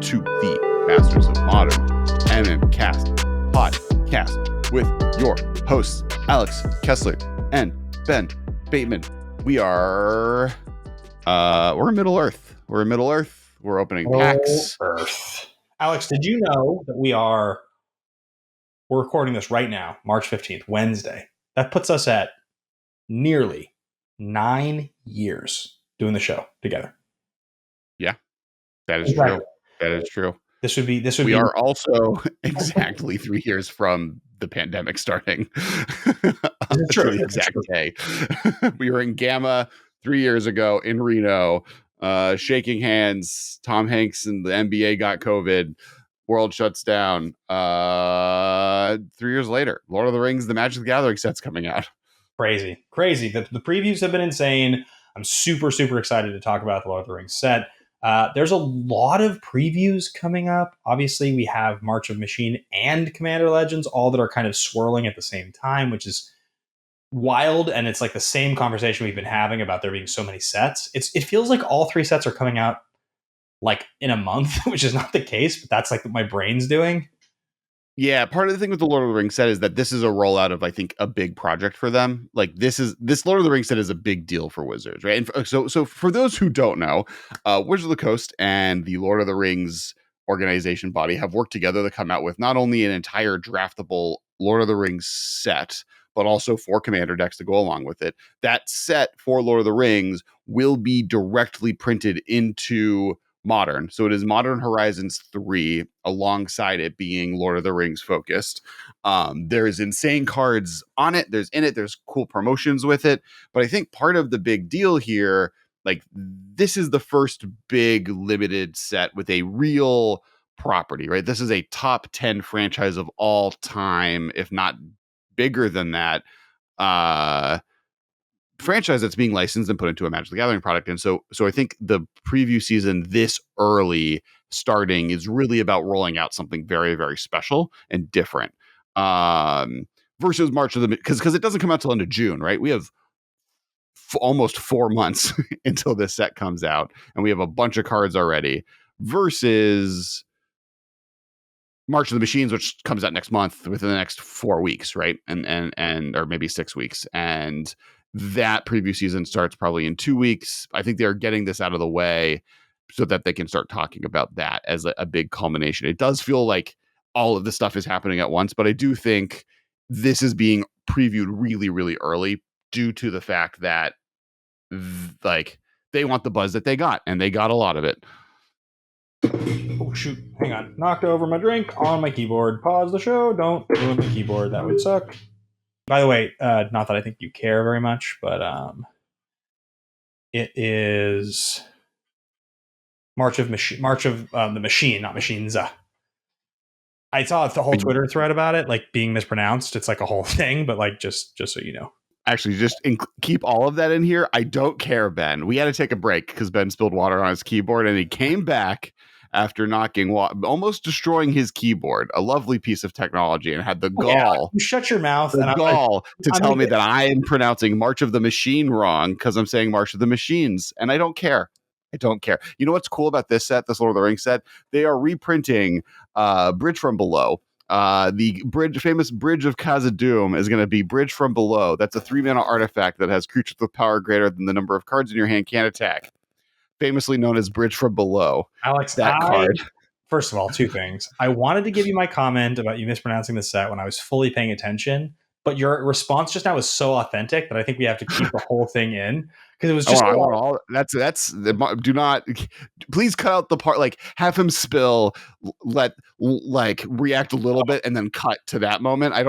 to the Masters of Modern MMcast podcast with your hosts, Alex Kessler and Ben Bateman. We're in Middle Earth. We're opening packs. Earth. Alex, did you know that we're recording this right now, March 15th, Wednesday. That puts us at nearly 9 years doing the show together. Yeah, that is true. That is true. We are also exactly 3 years from the pandemic starting. It's true. To the exact day. We were in Gamma 3 years ago in Reno, shaking hands. Tom Hanks and the NBA got COVID. World shuts down. 3 years later, Lord of the Rings, the Magic the Gathering set's coming out. Crazy. The previews have been insane. I'm super excited to talk about the Lord of the Rings set. There's a lot of previews coming up. Obviously, we have March of Machine and Commander Legends, all that are kind of swirling at the same time, which is wild. And it's like the same conversation we've been having about there being so many sets. It feels like all three sets are coming out like in a month, which is not the case, but that's like what my brain's doing. Yeah, part of the thing with the Lord of the Rings set is that this is a rollout of, I think, a big project for them. Like this Lord of the Rings set is a big deal for Wizards, right? And so for those who don't know, Wizards of the Coast and the Lord of the Rings organization body have worked together to come out with not only an entire draftable Lord of the Rings set, but also 4 commander decks to go along with it. That set for Lord of the Rings will be directly printed into Modern. So it is Modern Horizons 3 alongside it being Lord of the Rings focused. There's insane cards on it. There's cool promotions with it. But I think part of the big deal here, like this is the first big limited set with a real property, right? This is a top 10 franchise of all time, if not bigger than that. Franchise that's being licensed and put into a Magic the Gathering product. And so I think the preview season this early starting is really about rolling out something very, very special and different versus March of the, because it doesn't come out till end of June, right? We have almost 4 months until this set comes out, and we have a bunch of cards already versus March of the Machines, which comes out next month within the next 4 weeks, right? And or maybe 6 weeks. And that preview season starts probably in 2 weeks. I think they're getting this out of the way so that they can start talking about that as a big culmination. It does feel like all of this stuff is happening at once, but I do think this is being previewed really, really early due to the fact that like they want the buzz that they got, and they got a lot of it. Oh, shoot. Hang on. Knocked over my drink on my keyboard. Pause the show. Don't ruin the keyboard. That would suck. By the way, not that I think you care very much, but it is March of the Machine, not Machines. I saw the whole Twitter thread about it, like being mispronounced. It's like a whole thing, but like just so you know. Actually, just keep all of that in here. I don't care, Ben. We had to take a break because Ben spilled water on his keyboard, and he came back after knocking almost destroying his keyboard. A lovely piece of technology, and had the gall. You shut your mouth. The gall to tell me that I am pronouncing March of the Machine wrong because I'm saying March of the Machines, and I don't care. I don't care. You know what's cool about this set, this Lord of the Rings set? They are reprinting Bridge from Below. The famous Bridge of Khazad-dûm is going to be Bridge from Below. That's a 3-mana artifact that has creatures with power greater than the number of cards in your hand can attack. Famously known as Bridge from Below. Alex, card. First of all, 2 things. I wanted to give you my comment about you mispronouncing the set when I was fully paying attention, but your response just now was so authentic that I think we have to keep the whole thing in. Because it was just do not please cut out the part, like have him spill, let like react a little bit and then cut to that moment. You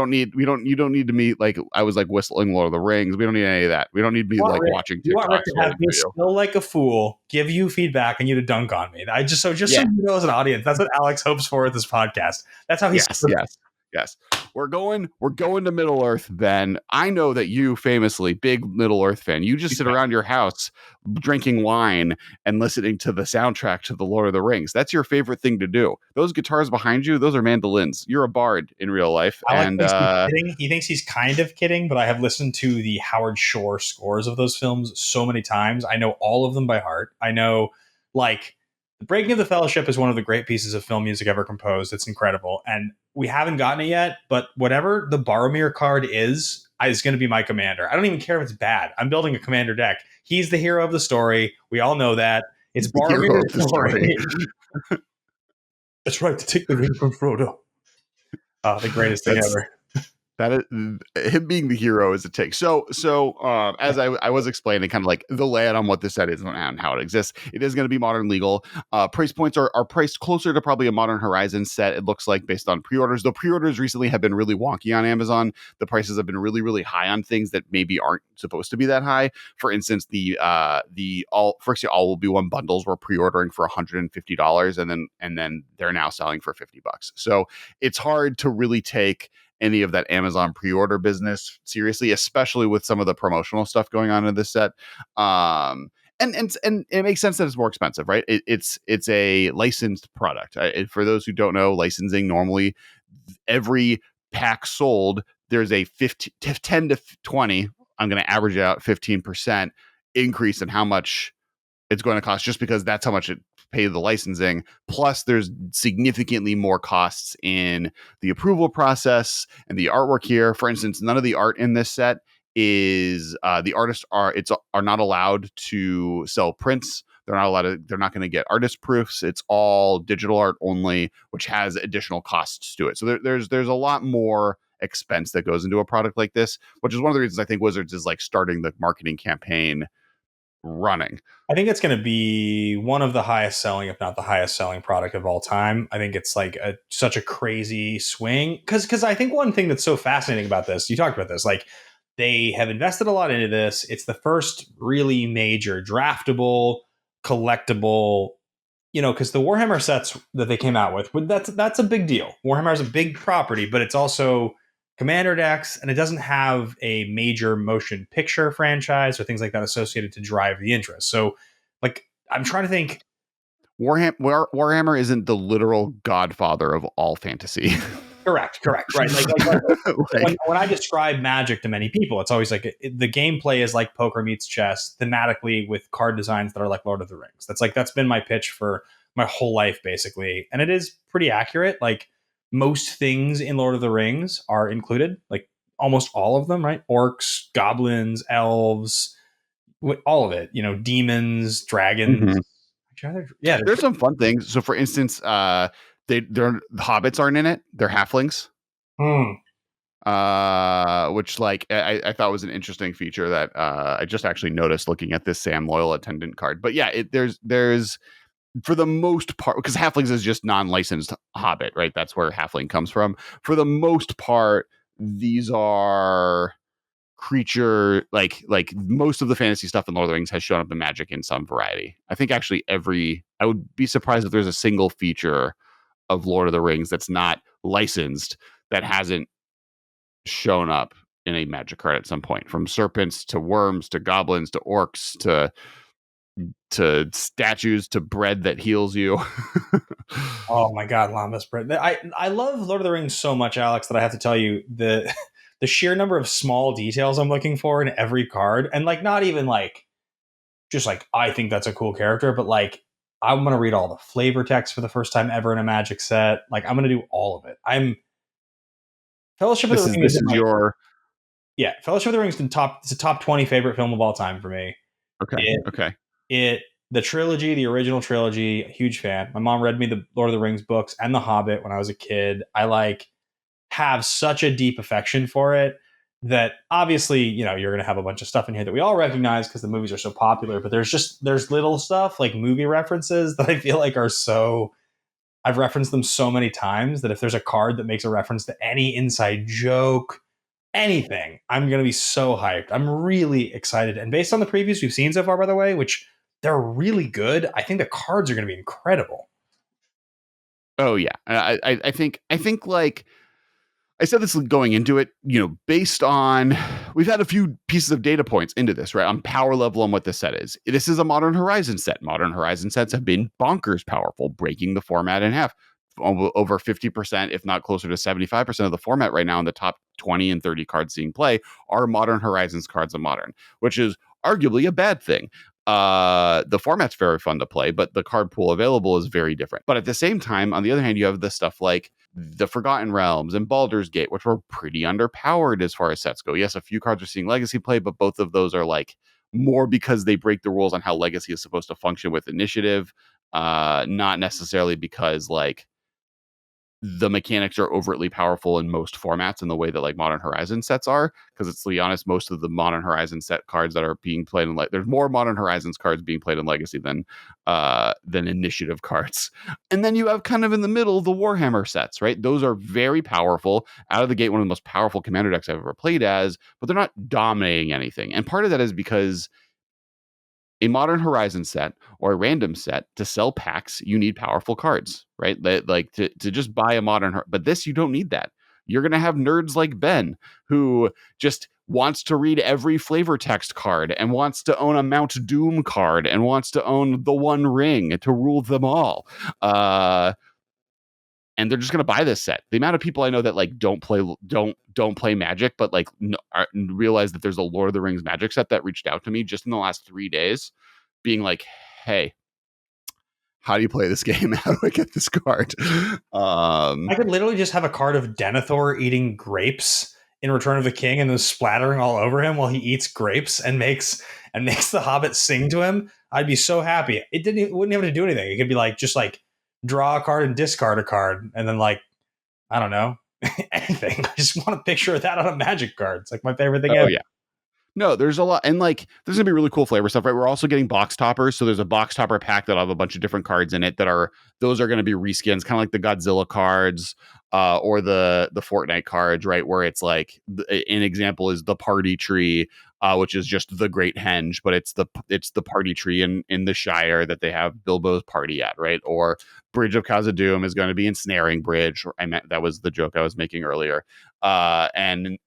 don't need to meet like I was like whistling Lord of the Rings. We don't need any of that. We don't need to be like watching TikTok. You want Rick to have me spill like a fool, give you feedback, and you to dunk on me. So you know as an audience, that's what Alex hopes for with this podcast. That's how he's Yes. We're going to Middle Earth, Ben. I know that you famously big Middle Earth fan. You just sit around your house drinking wine and listening to the soundtrack to the Lord of the Rings. That's your favorite thing to do. Those guitars behind you, those are mandolins. You're a bard in real life. He thinks he's kind of kidding, but I have listened to the Howard Shore scores of those films so many times. I know all of them by heart. I know like The Breaking of the Fellowship is one of the great pieces of film music ever composed. It's incredible. And we haven't gotten it yet, but whatever the Boromir card is going to be my commander. I don't even care if it's bad. I'm building a commander deck. He's the hero of the story. We all know that. It's The hero of Boromir's the story. story. That's right, to take the ring from Frodo. The greatest thing ever. That is, him being the hero is a take. So as I was explaining, kind of like the layout on what this set is and how it exists, it is going to be modern legal. Price points are priced closer to probably a Modern Horizon set. It looks like based on pre-orders. The pre-orders recently have been really wonky on Amazon. The prices have been really, really high on things that maybe aren't supposed to be that high. For instance, the all All Will Be One bundles were pre-ordering for $150, and then they're now selling for $50. So it's hard to really take any of that Amazon pre-order business seriously, especially with some of the promotional stuff going on in this set. And it makes sense that it's more expensive, right? It's a licensed product. For those who don't know, licensing normally every pack sold, there's a 10 to 20. I'm going to average it out 15% increase in how much it's going to cost, just because that's how much it pay the licensing. Plus there's significantly more costs in the approval process and the artwork here. For instance, none of the art in this set is the artists are not allowed to sell prints. They're not going to get artist proofs. It's all digital art only, which has additional costs to it. So there's a lot more expense that goes into a product like this, which is one of the reasons I think Wizards is like starting the marketing campaign running. I think it's going to be one of the highest selling, if not the highest selling product of all time. I think it's like such a crazy swing. Because I think one thing that's so fascinating about this, you talked about this, like they have invested a lot into this. It's the first really major draftable, collectible, because the Warhammer sets that they came out with, that's a big deal. Warhammer is a big property, but it's also commander decks, and it doesn't have a major motion picture franchise or things like that associated to drive the interest. So, like, I'm trying to think. Warhammer isn't the literal godfather of all fantasy. Correct. Right. Like when I describe Magic to many people, it's always like the gameplay is like poker meets chess thematically, with card designs that are like Lord of the Rings. That's been my pitch for my whole life, basically. And it is pretty accurate. Like, most things in Lord of the Rings are included, like almost all of them, right? Orcs, goblins, elves, all of it, demons, dragons. Mm-hmm. There's some fun things. So for instance, the hobbits aren't in it. They're halflings. Which like I thought was an interesting feature that I just actually noticed looking at this Sam Loyal attendant card. But yeah, there's for the most part, because halflings is just non-licensed hobbit, right? That's where halfling comes from. For the most part, these are creature like most of the fantasy stuff in Lord of the Rings has shown up in Magic in some variety. I think actually I would be surprised if there's a single feature of Lord of the Rings that's not licensed that hasn't shown up in a Magic card at some point, from serpents to worms to goblins to orcs to statues to bread that heals you. Oh my God, Lambus bread. I love Lord of the Rings so much, Alex, that I have to tell you the sheer number of small details I'm looking for in every card. And like, not even like just like I think that's a cool character, but like I'm gonna read all the flavor text for the first time ever in a Magic set. Like, I'm gonna do all of it. Fellowship of the Ring is your Fellowship of the Ring is it's a top 20 favorite film of all time for me. Okay. The trilogy, the original trilogy, huge fan. My mom read me the Lord of the Rings books and The Hobbit when I was a kid. I like have such a deep affection for it that obviously, you're going to have a bunch of stuff in here that we all recognize because the movies are so popular, but there's little stuff like movie references that I feel like I've referenced them so many times that if there's a card that makes a reference to any inside joke, anything, I'm going to be so hyped. I'm really excited. And based on the previews we've seen so far, by the way, which they're really good, I think the cards are going to be incredible. Oh yeah. I think like I said this going into it, based on we've had a few pieces of data points into this, right? On power level on what this set is. This is a Modern Horizon set. Modern Horizon sets have been bonkers powerful, breaking the format in half. Over 50%, if not closer to 75% of the format right now in the top 20 and 30 cards seeing play are Modern Horizons cards of Modern, which is arguably a bad thing. the format's very fun to play, but the card pool available is very different. But at the same time, on the other hand, you have the stuff like the Forgotten Realms and Baldur's Gate, which were pretty underpowered as far as sets go. Yes, a few cards are seeing Legacy play, but both of those are like more because they break the rules on how Legacy is supposed to function with Initiative, not necessarily because like the mechanics are overtly powerful in most formats in the way that like Modern Horizon sets are. Because let's be honest, most of the Modern Horizon set cards that are being played in there's more Modern Horizons cards being played in Legacy than Initiative cards. And then you have kind of in the middle the Warhammer sets, right? Those are very powerful out of the gate, one of the most powerful commander decks I've ever played as, but they're not dominating anything. And part of that is because a Modern Horizon set or a random set to sell packs, you need powerful cards, right? Like to just buy a but this you don't need that. You're going to have nerds like Ben who just wants to read every flavor text card and wants to own a Mount Doom card and wants to own the One Ring to rule them all. And they're just going to buy this set. The amount of people I know that like don't play Magic, but like realize that there's a Lord of the Rings Magic set that reached out to me just in the last 3 days, being like, "Hey, how do you play this game? How do I get this card?" I could literally just have a card of Denethor eating grapes in Return of the King and then splattering all over him while he eats grapes and makes the Hobbit sing to him. I'd be so happy. It wouldn't have to do anything. It could be like just like draw a card and discard a card, and then like I don't know anything. I just want a picture of that on a Magic card. It's like my favorite thing ever. Yeah. No, there's a lot, and like there's gonna be really cool flavor stuff, right? We're also getting box toppers, so there's a box topper pack that'll have a bunch of different cards in it those are gonna be reskins, kind of like the Godzilla cards, or the Fortnite cards, right? Where it's like an example is the Party Tree, which is just the Great Henge, but it's the Party Tree in the Shire that they have Bilbo's party at, right? Or Bridge of Khazad-dûm is going to be Ensnaring Bridge. That was the joke I was making earlier, and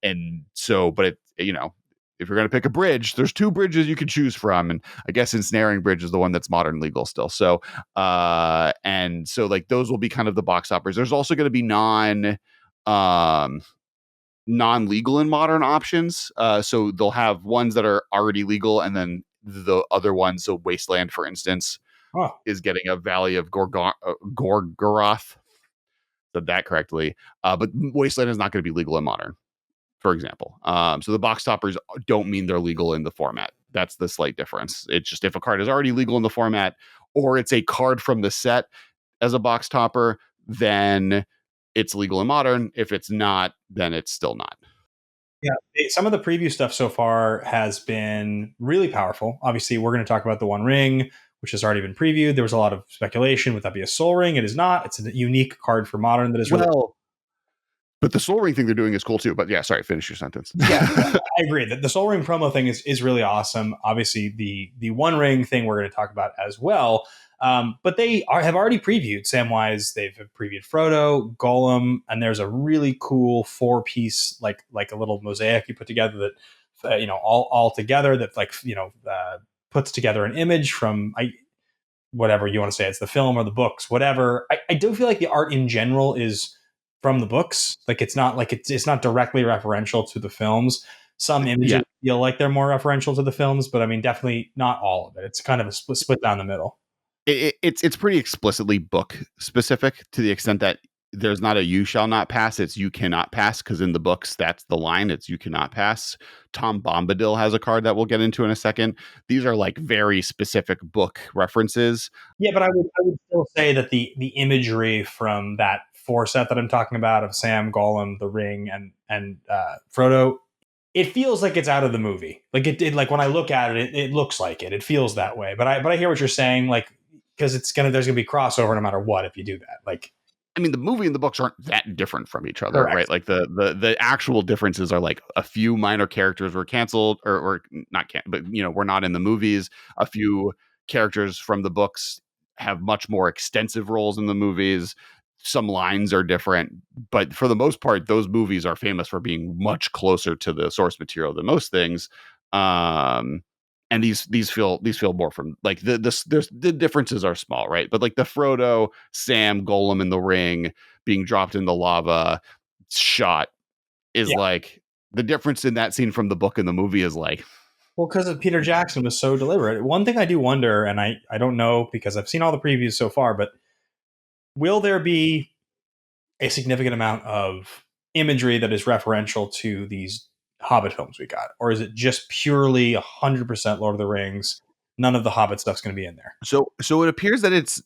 so, but it if you're going to pick a bridge, there's 2 bridges you can choose from. And I guess Ensnaring Bridge is the one that's modern legal still. So, and so like those will be kind of the box toppers. There's also going to be non-legal and modern options. So they'll have ones that are already legal. And then the other ones, so Wasteland, for instance, is getting a Valley of Gorgoroth. Said that correctly. But Wasteland is not going to be legal and modern, for example. So the box toppers don't mean they're legal in the format. That's the slight difference. It's just if a card is already legal in the format or it's a card from the set as a box topper, then it's legal in modern. If it's not, then it's still not. Yeah, some of the preview stuff so far has been really powerful. Obviously, we're going to talk about the One Ring, which has already been previewed. There was a lot of speculation. Would that be a Soul Ring? It is not. It's a unique card for modern that is really But the Soul Ring thing they're doing is cool too. But yeah, sorry, finish your sentence. Yeah, I agree that the Soul Ring promo thing is really awesome. Obviously, the One Ring thing we're going to talk about as well. But they have already previewed Samwise. They've previewed Frodo, Gollum, and there's a really cool 4-piece like a little mosaic you put together that all together that puts together an image from whatever you want to say. It's the film or the books, whatever. I do feel like the art in general is from the books. Like it's not directly referential to the films. Some images feel like they're more referential to the films, but I mean, definitely not all of it. It's kind of a split down the middle. It's pretty explicitly book specific to the extent that there's not a "you shall not pass," it's "you cannot pass," because in the books that's the line, it's "you cannot pass." Tom Bombadil has a card that we'll get into in a second. These are like very specific book references. Yeah, but I would still say that the imagery from that 4 set that I'm talking about of Sam, Gollum, the Ring, and Frodo, it feels like it's out of the movie. Like it did. Like when I look at it, it looks like it. It feels that way. But I hear what you're saying. Like because there's gonna be crossover no matter what if you do that. Like I mean, the movie and the books aren't that different from each other, correct. Right? Like the actual differences are like a few minor characters were canceled or not but we're not in the movies. A few characters from the books have much more extensive roles in the movies. Some lines are different, but for the most part, those movies are famous for being much closer to the source material than most things. And these feel more from like the differences are small, right? But like the Frodo, Sam, Gollum in the ring being dropped in the lava shot is like the difference in that scene from the book and the movie is like Well, because Peter Jackson was so deliberate. One thing I do wonder, and I don't know because I've seen all the previews so far, but will there be a significant amount of imagery that is referential to these Hobbit films we got? Or is it just purely 100% Lord of the Rings? None of the Hobbit stuff's going to be in there. So it appears that it's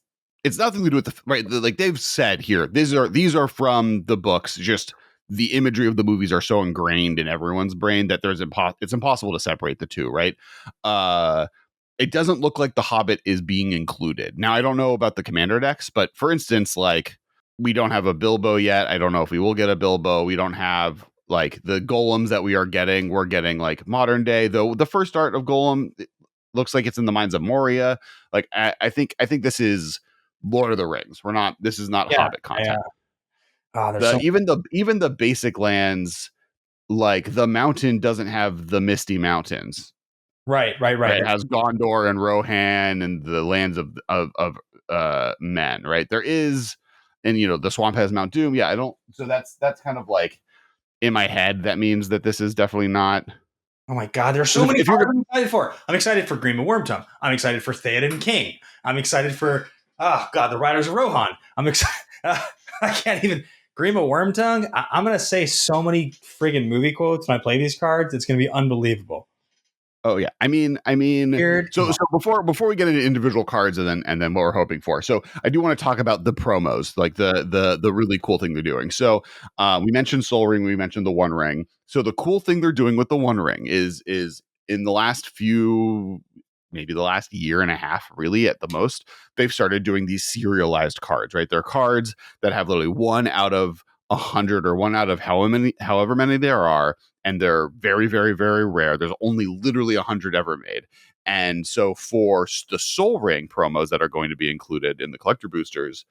nothing to do with like they've said here. These are from the books. Just the imagery of the movies are so ingrained in everyone's brain that it's impossible to separate the two, right? It doesn't look like the Hobbit is being included. Now, I don't know about the Commander decks, but for instance, like we don't have a Bilbo yet. I don't know if we will get a Bilbo. We don't have like the golems that we are getting. We're getting like modern day, though. The first art of Golem looks like it's in the Mines of Moria. Like I think this is Lord of the Rings. This is not Hobbit content. Even the basic lands, like the mountain doesn't have the Misty Mountains. Right. It has Gondor and Rohan and the lands of men, right? There is, and the swamp has Mount Doom. Yeah, I don't. So that's kind of like in my head. That means that this is definitely not. Oh my God, there's so many cards I'm excited for. I'm excited for Grima Wormtongue. I'm excited for Theoden King. I'm excited for, the Riders of Rohan. I'm excited. I can't even. Grima Wormtongue. I'm going to say so many friggin' movie quotes when I play these cards. It's going to be unbelievable. Oh yeah, I mean, so before we get into individual cards and then what we're hoping for, so I do want to talk about the promos, like the really cool thing they're doing. So we mentioned Soul Ring, we mentioned the One Ring. So the cool thing they're doing with the One Ring is in the last maybe the last year and a half, really at the most, they've started doing these serialized cards, right? They're cards that have literally 1 out of 100 or 1 out of however many there are. And they're very, very, very rare. There's only literally 100 ever made. And so for the Soul Ring promos that are going to be included in the collector boosters,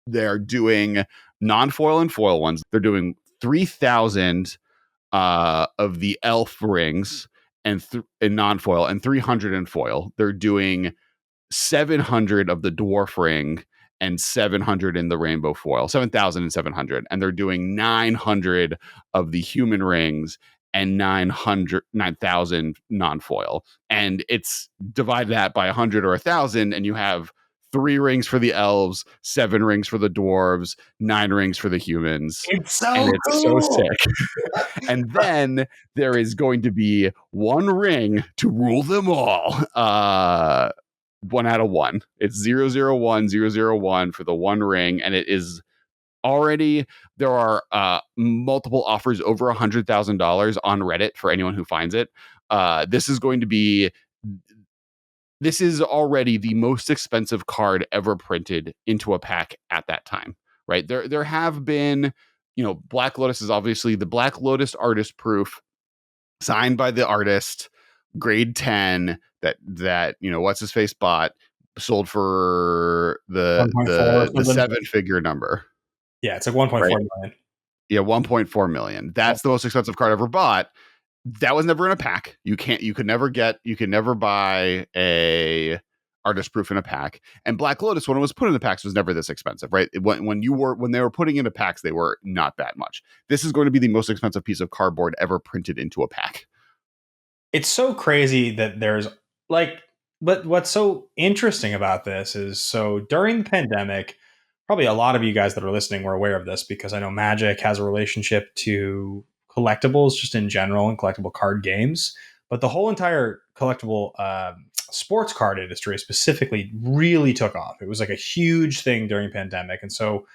they're doing non-foil and foil ones. They're doing 3,000 of the elf rings and in non-foil and 300 in foil. They're doing 700 of the dwarf ring and 700 in the rainbow foil, 7,700. And they're doing 900 of the human rings and 9,000 non-foil. And it's divide that by 100 or 1,000, and you have 3 rings for the elves, 7 rings for the dwarves, 9 rings for the humans. It's so cool. So sick. And then there is going to be 1 ring to rule them all. 1 out of 1. It's 001 001 for the 1 ring, and it is already there are multiple offers over $100,000 on Reddit for anyone who finds it. This is already the most expensive card ever printed into a pack at that time, right? There have been, Black Lotus is obviously the Black Lotus artist proof signed by the artist, grade 10 that what's his face bought, sold for the 7-figure number. Yeah, it's like 1.4 million. Yeah, 1.4 million. That's the most expensive card ever bought. That was never in a pack. You could never buy a artist proof in a pack. And Black Lotus, when it was put in the packs, was never this expensive, right? When they were putting into packs, they were not that much. This is going to be the most expensive piece of cardboard ever printed into a pack. It's so crazy that there's but what's so interesting about this is, so during the pandemic, probably a lot of you guys that are listening were aware of this because I know Magic has a relationship to collectibles just in general and collectible card games. But the whole entire collectible sports card industry specifically really took off. It was like a huge thing during the pandemic. And so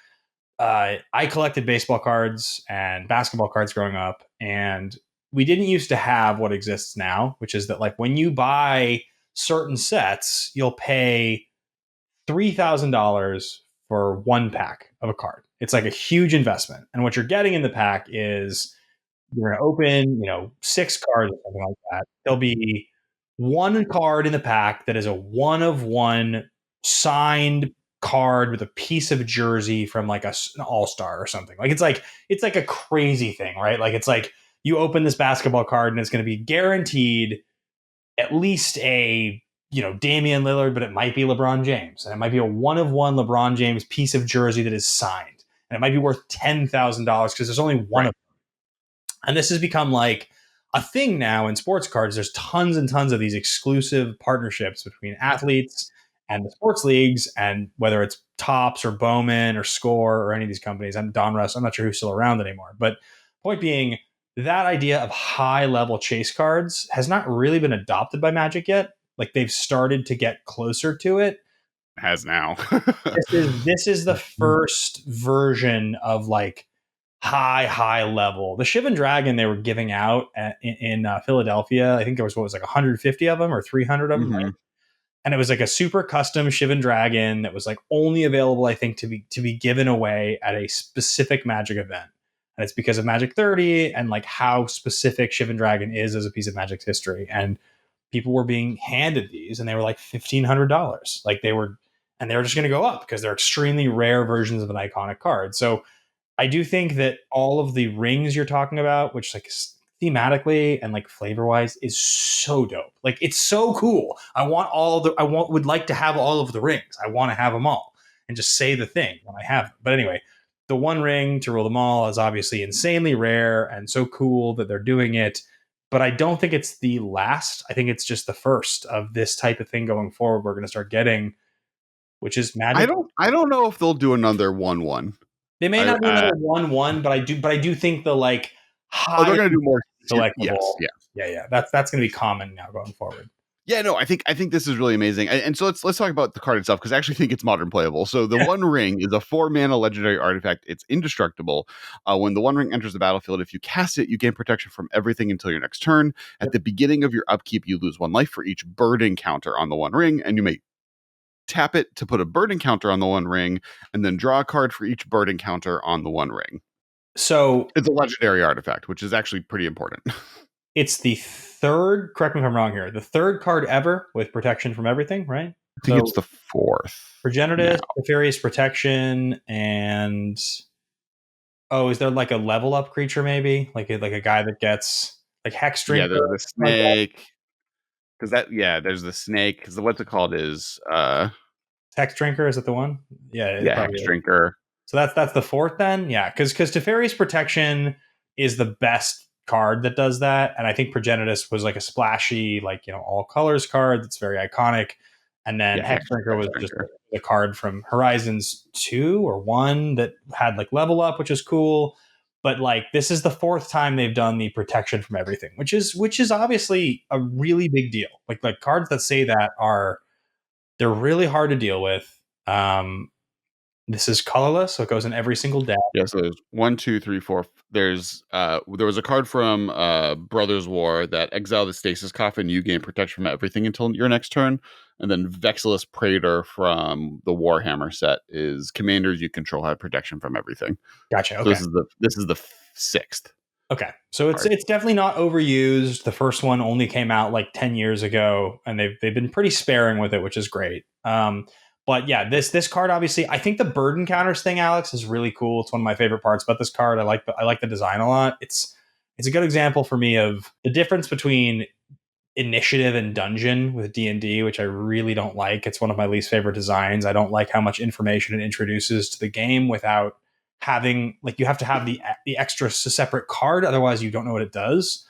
I collected baseball cards and basketball cards growing up. And we didn't used to have what exists now, which is that like when you buy certain sets, you'll pay $3,000 for 1 pack of a card. It's like a huge investment. And what you're getting in the pack is you're going to open, 6 cards or something like that. There'll be 1 card in the pack that is a 1 of 1 signed card with a piece of jersey from like an all-star or something. Like it's like a crazy thing, right? Like it's like you open this basketball card and it's going to be guaranteed at least a Damian Lillard, but it might be LeBron James, and it might be a 1 of 1 LeBron James piece of jersey that is signed, and it might be worth $10,000 because there's only one of them. And this has become like a thing now in sports cards. There's tons and tons of these exclusive partnerships between athletes and the sports leagues, and whether it's Topps or Bowman or Score or any of these companies, and Donruss, I'm not sure who's still around anymore. But point being, that idea of high level chase cards has not really been adopted by Magic yet. Like they've started to get closer to it. Has now. This is the first version of like high level. The Shivan Dragon they were giving out in Philadelphia. I think there was what was like 150 of them or 300 of them. Mhm. Right? And it was like a super custom Shivan Dragon that was like only available, I think, to be given away at a specific Magic event. And it's because of Magic 30 and like how specific Shivan Dragon is as a piece of Magic's history. And people were being handed these, and they were like $1,500. Like they were just going to go up because they're extremely rare versions of an iconic card. So I do think that all of the rings you're talking about, which like thematically and like flavor wise is so dope. Like it's so cool. Would like to have all of the rings. I want to have them all and just say the thing when I have them. But anyway, the one ring to rule them all is obviously insanely rare and so cool that they're doing it. But I don't think it's the last. I think it's just the first of this type of thing going forward. We're going to start getting, which is Magic. I don't know if they'll do another 1/1. They may not do another 1/1, but I do think the like high. They're going to do more collectible. Yes. Yeah. That's going to be common now going forward. Yeah, no, I think this is really amazing. And so let's talk about the card itself, because I actually think it's modern playable. So the One Ring is a 4-mana legendary artifact. It's indestructible. When the One Ring enters the battlefield, if you cast it, you gain protection from everything until your next turn. At the beginning of your upkeep, you lose 1 life for each bird encounter on the One Ring, and you may tap it to put a bird encounter on the One Ring, and then draw a card for each bird encounter on the One Ring. So it's a legendary artifact, which is actually pretty important. It's the third, correct me if I'm wrong here, the third card ever with protection from everything, right? I think it's the fourth. Progenitus, Nefarious Protection, and is there like a level up creature maybe? Like a guy that gets like Hex Drinker? Yeah, there's the snake. Because there's the snake. Because what's it called is Hex Drinker, is it the one? Yeah, Hex Drinker. So that's the fourth then? Yeah, because Nefarious Protection is the best card that does that, and I think Progenitus was like a splashy, like all colors card that's very iconic, and then Hex Drinker was just a card from Horizons 2 or 1 that had like level up, which is cool. But like this is the fourth time they've done the protection from everything, which is obviously a really big deal. Like cards that say that they're really hard to deal with. This is colorless, so it goes in every single deck. Yeah, so there's 1, 2, 3, 4. There's there was a card from Brothers War that exile the Stasis Coffin. You gain protection from everything until your next turn. And then Vexilus Praetor from the Warhammer set is commanders you control have protection from everything. Gotcha. Okay. So this is the sixth. Okay, so it's definitely not overused. The first one only came out like 10 years ago, and they've been pretty sparing with it, which is great. But yeah, this card obviously, I think the bird encounters thing, Alex, is really cool. It's one of my favorite parts about this card. I like the design a lot. It's a good example for me of the difference between initiative and dungeon with D&D, which I really don't like. It's one of my least favorite designs. I don't like how much information it introduces to the game without having, like, you have to have the extra separate card, otherwise you don't know what it does.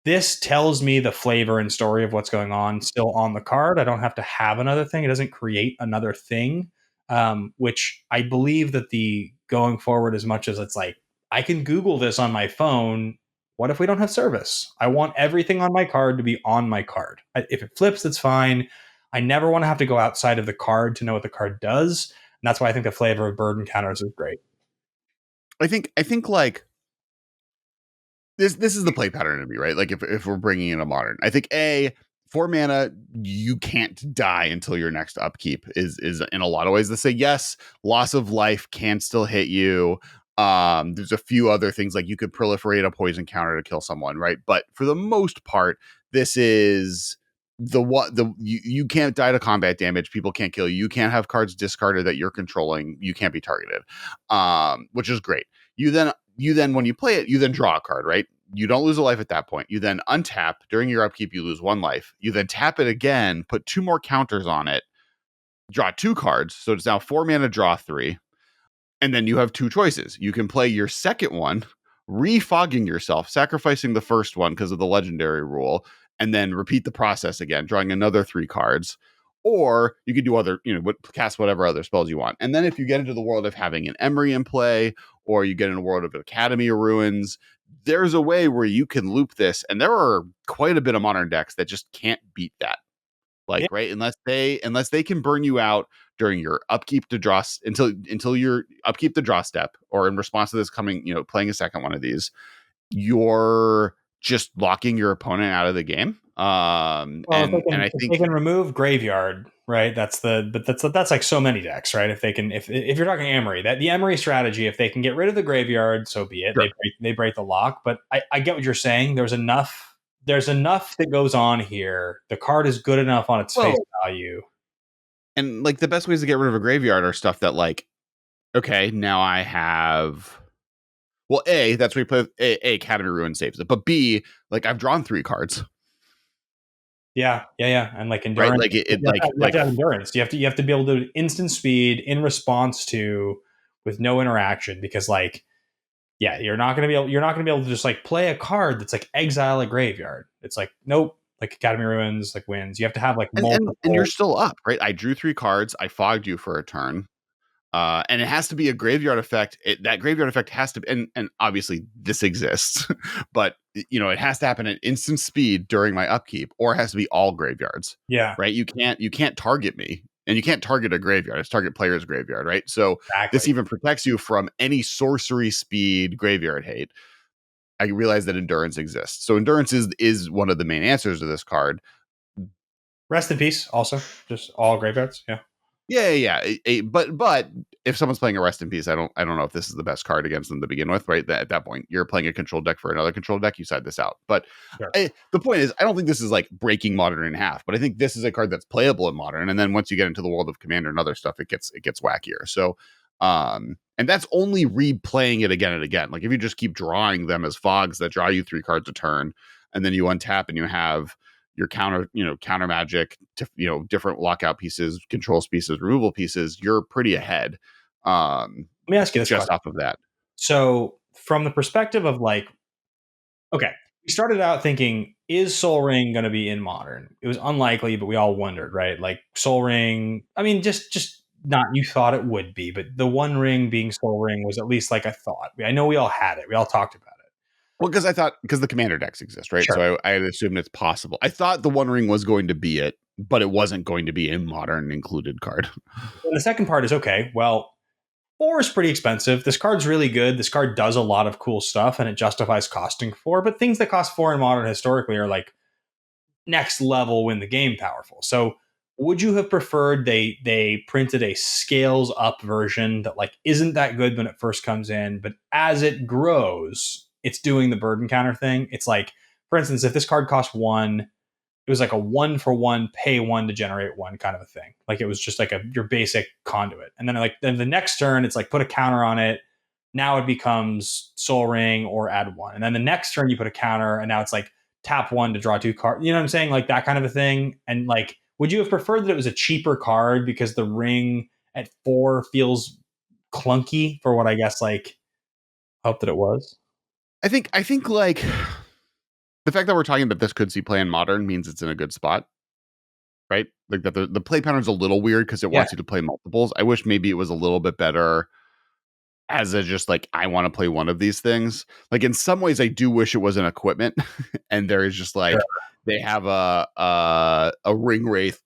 This tells me the flavor and story of what's going on still on the card. I don't have to have another thing. It doesn't create another thing, which I believe that the going forward, as much as it's like, I can Google this on my phone. What if we don't have service? I want everything on my card to be on my card. If it flips, that's fine. I never want to have to go outside of the card to know what the card does. And that's why I think the flavor of bird encounters is great. I think like this is the play pattern to me, right? Like if we're bringing in a modern, I think 4 mana, you can't die until your next upkeep is in a lot of ways to say yes. Loss of life can still hit you. There's a few other things, like you could proliferate a poison counter to kill someone, right? But for the most part, this is you can't die to combat damage. People can't kill you. You can't have cards discarded that you're controlling. You can't be targeted, which is great. You then when you play it, you then draw a card, right? You don't lose a life at that point. You then untap. During your upkeep, you lose 1 life. You then tap it again, put 2 more counters on it, draw 2 cards. So it's now 4 mana, draw 3. And then you have 2 choices. You can play your second one, refogging yourself, sacrificing the first one because of the legendary rule, and then repeat the process again, drawing another 3 cards. Or you could do other, cast whatever other spells you want. And then if you get into the world of having an Emery in play, or you get in a world of Academy of Ruins, there's a way where you can loop this. And there are quite a bit of modern decks that just can't beat that. Like, right, unless they can burn you out during your upkeep to draw until your upkeep to draw step, or in response to this coming, playing a second one of these, you're just locking your opponent out of the game. Well, and I if think they can remove graveyard, right? That's like so many decks, right? If they can, if you're talking Emery, that the Emery strategy, if they can get rid of the graveyard, so be it. Sure. They break the lock. But I get what you're saying. There's enough that goes on here. The card is good enough on its face value. And like the best ways to get rid of a graveyard are stuff that like, okay, now I have. Well, A, that's where you play A, Academy Ruin saves it. But B, like I've drawn 3 cards. Yeah. And like endurance, right? Like you have to have endurance. You have to be able to do instant speed in response to with no interaction, because like, yeah, you're not gonna be able to just like play a card that's like exile a graveyard. It's like, nope, like Academy Ruins like wins. You have to have like multiple, and you're still up, right? I drew 3 cards, I fogged you for a turn. And it has to be a graveyard effect. That graveyard effect has to be, and obviously this exists, but it has to happen at instant speed during my upkeep, or it has to be all graveyards. Yeah. Right. You can't target me, and you can't target a graveyard. It's target player's graveyard. Right. So Exactly. This even protects you from any sorcery speed graveyard hate. I realize that endurance exists. So endurance is one of the main answers to this card. Rest in peace. Also, just all graveyards. Yeah. Yeah. But if someone's playing a rest in peace, I don't know if this is the best card against them to begin with, right? At that point, you're playing a control deck for another control deck. You side this out. But Sure. The point is, I don't think this is like breaking modern in half. But I think this is a card that's playable in modern. And then once you get into the world of Commander and other stuff, it gets wackier. So, and that's only replaying it again and again. Like if you just keep drawing them as fogs that draw you 3 cards a turn, and then you untap and you have your counter magic, different lockout pieces, controls pieces, removal pieces, you're pretty ahead. Let me ask you this just question. Off of that. So from the perspective of like, okay, we started out thinking, is Sol Ring going to be in modern? It was unlikely, but we all wondered, right? Like Sol Ring, I mean, just not you thought it would be, but the One Ring being Sol Ring was at least like a thought. I know we all had it. We all talked about it. Well, because the commander decks exist, right? Sure. So I had assumed it's possible. I thought the One Ring was going to be it, but it wasn't going to be a modern included card. And the second part is, okay, well, 4 is pretty expensive. This card's really good. This card does a lot of cool stuff, and it justifies costing 4. But things that cost 4 in modern historically are like next level win the game powerful. So would you have preferred they printed a scales up version that like isn't that good when it first comes in, but as it grows, it's doing the burden counter thing? It's like, for instance, if this card cost 1, it was like a 1-for-1 pay 1 to generate 1 kind of a thing. Like it was just like your basic conduit. And then the next turn, it's like put a counter on it. Now it becomes Sol Ring or add 1. And then the next turn you put a counter, and now it's like tap 1 to draw 2 cards. You know what I'm saying? Like that kind of a thing. And like, would you have preferred that it was a cheaper card because the ring at 4 feels clunky for what I guess like hope that it was? I think like the fact that we're talking about this could see play in modern means it's in a good spot, right? Like that the play pattern's a little weird because it wants you to play multiples. I wish maybe it was a little bit better as a just like, I want to play one of these things. Like in some ways I do wish it was an equipment and there is just like, they have a Ring Wraith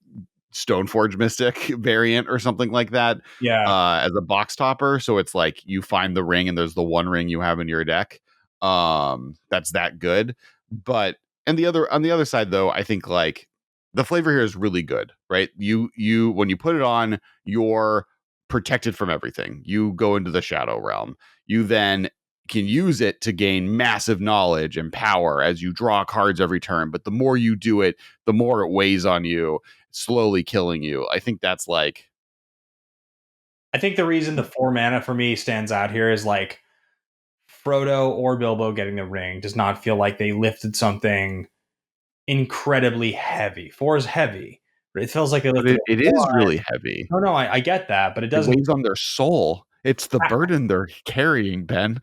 Stoneforge Mystic variant or something like that. As a box topper. So it's like you find the ring and there's the one ring you have in your deck. That's that good. But on the other side though, I think like the flavor here is really good, right? You when you put it on, you're protected from everything. You go into the shadow realm. You then can use it to gain massive knowledge and power as you draw cards every turn. But the more you do it, the more it weighs on you, slowly killing you. I think that's like, I think the reason the 4 mana for me stands out here is like Frodo or Bilbo getting the ring does not feel like they lifted something incredibly heavy. 4 is heavy. It feels like they lifted it is really heavy. No, I get that, but it doesn't. It weighs on their soul. It's the burden they're carrying, Ben.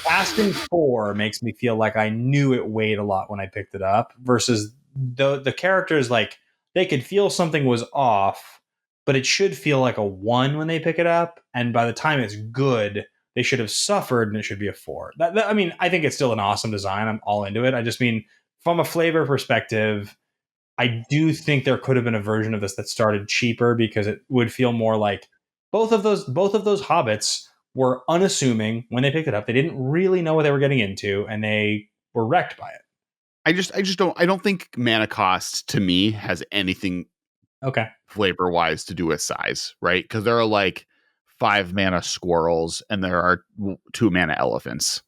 Casting 4 makes me feel like I knew it weighed a lot when I picked it up, versus the characters, like, they could feel something was off, but it should feel like a 1 when they pick it up, and by the time it's good, they should have suffered and it should be a 4. I mean, I think it's still an awesome design. I'm all into it. I just mean, from a flavor perspective, I do think there could have been a version of this that started cheaper, because it would feel more like both of those hobbits were unassuming when they picked it up. They didn't really know what they were getting into, and they were wrecked by it. I don't think mana cost to me has anything Okay. flavor wise to do with size, right? Because there are like 5 mana squirrels and there are 2 mana elephants.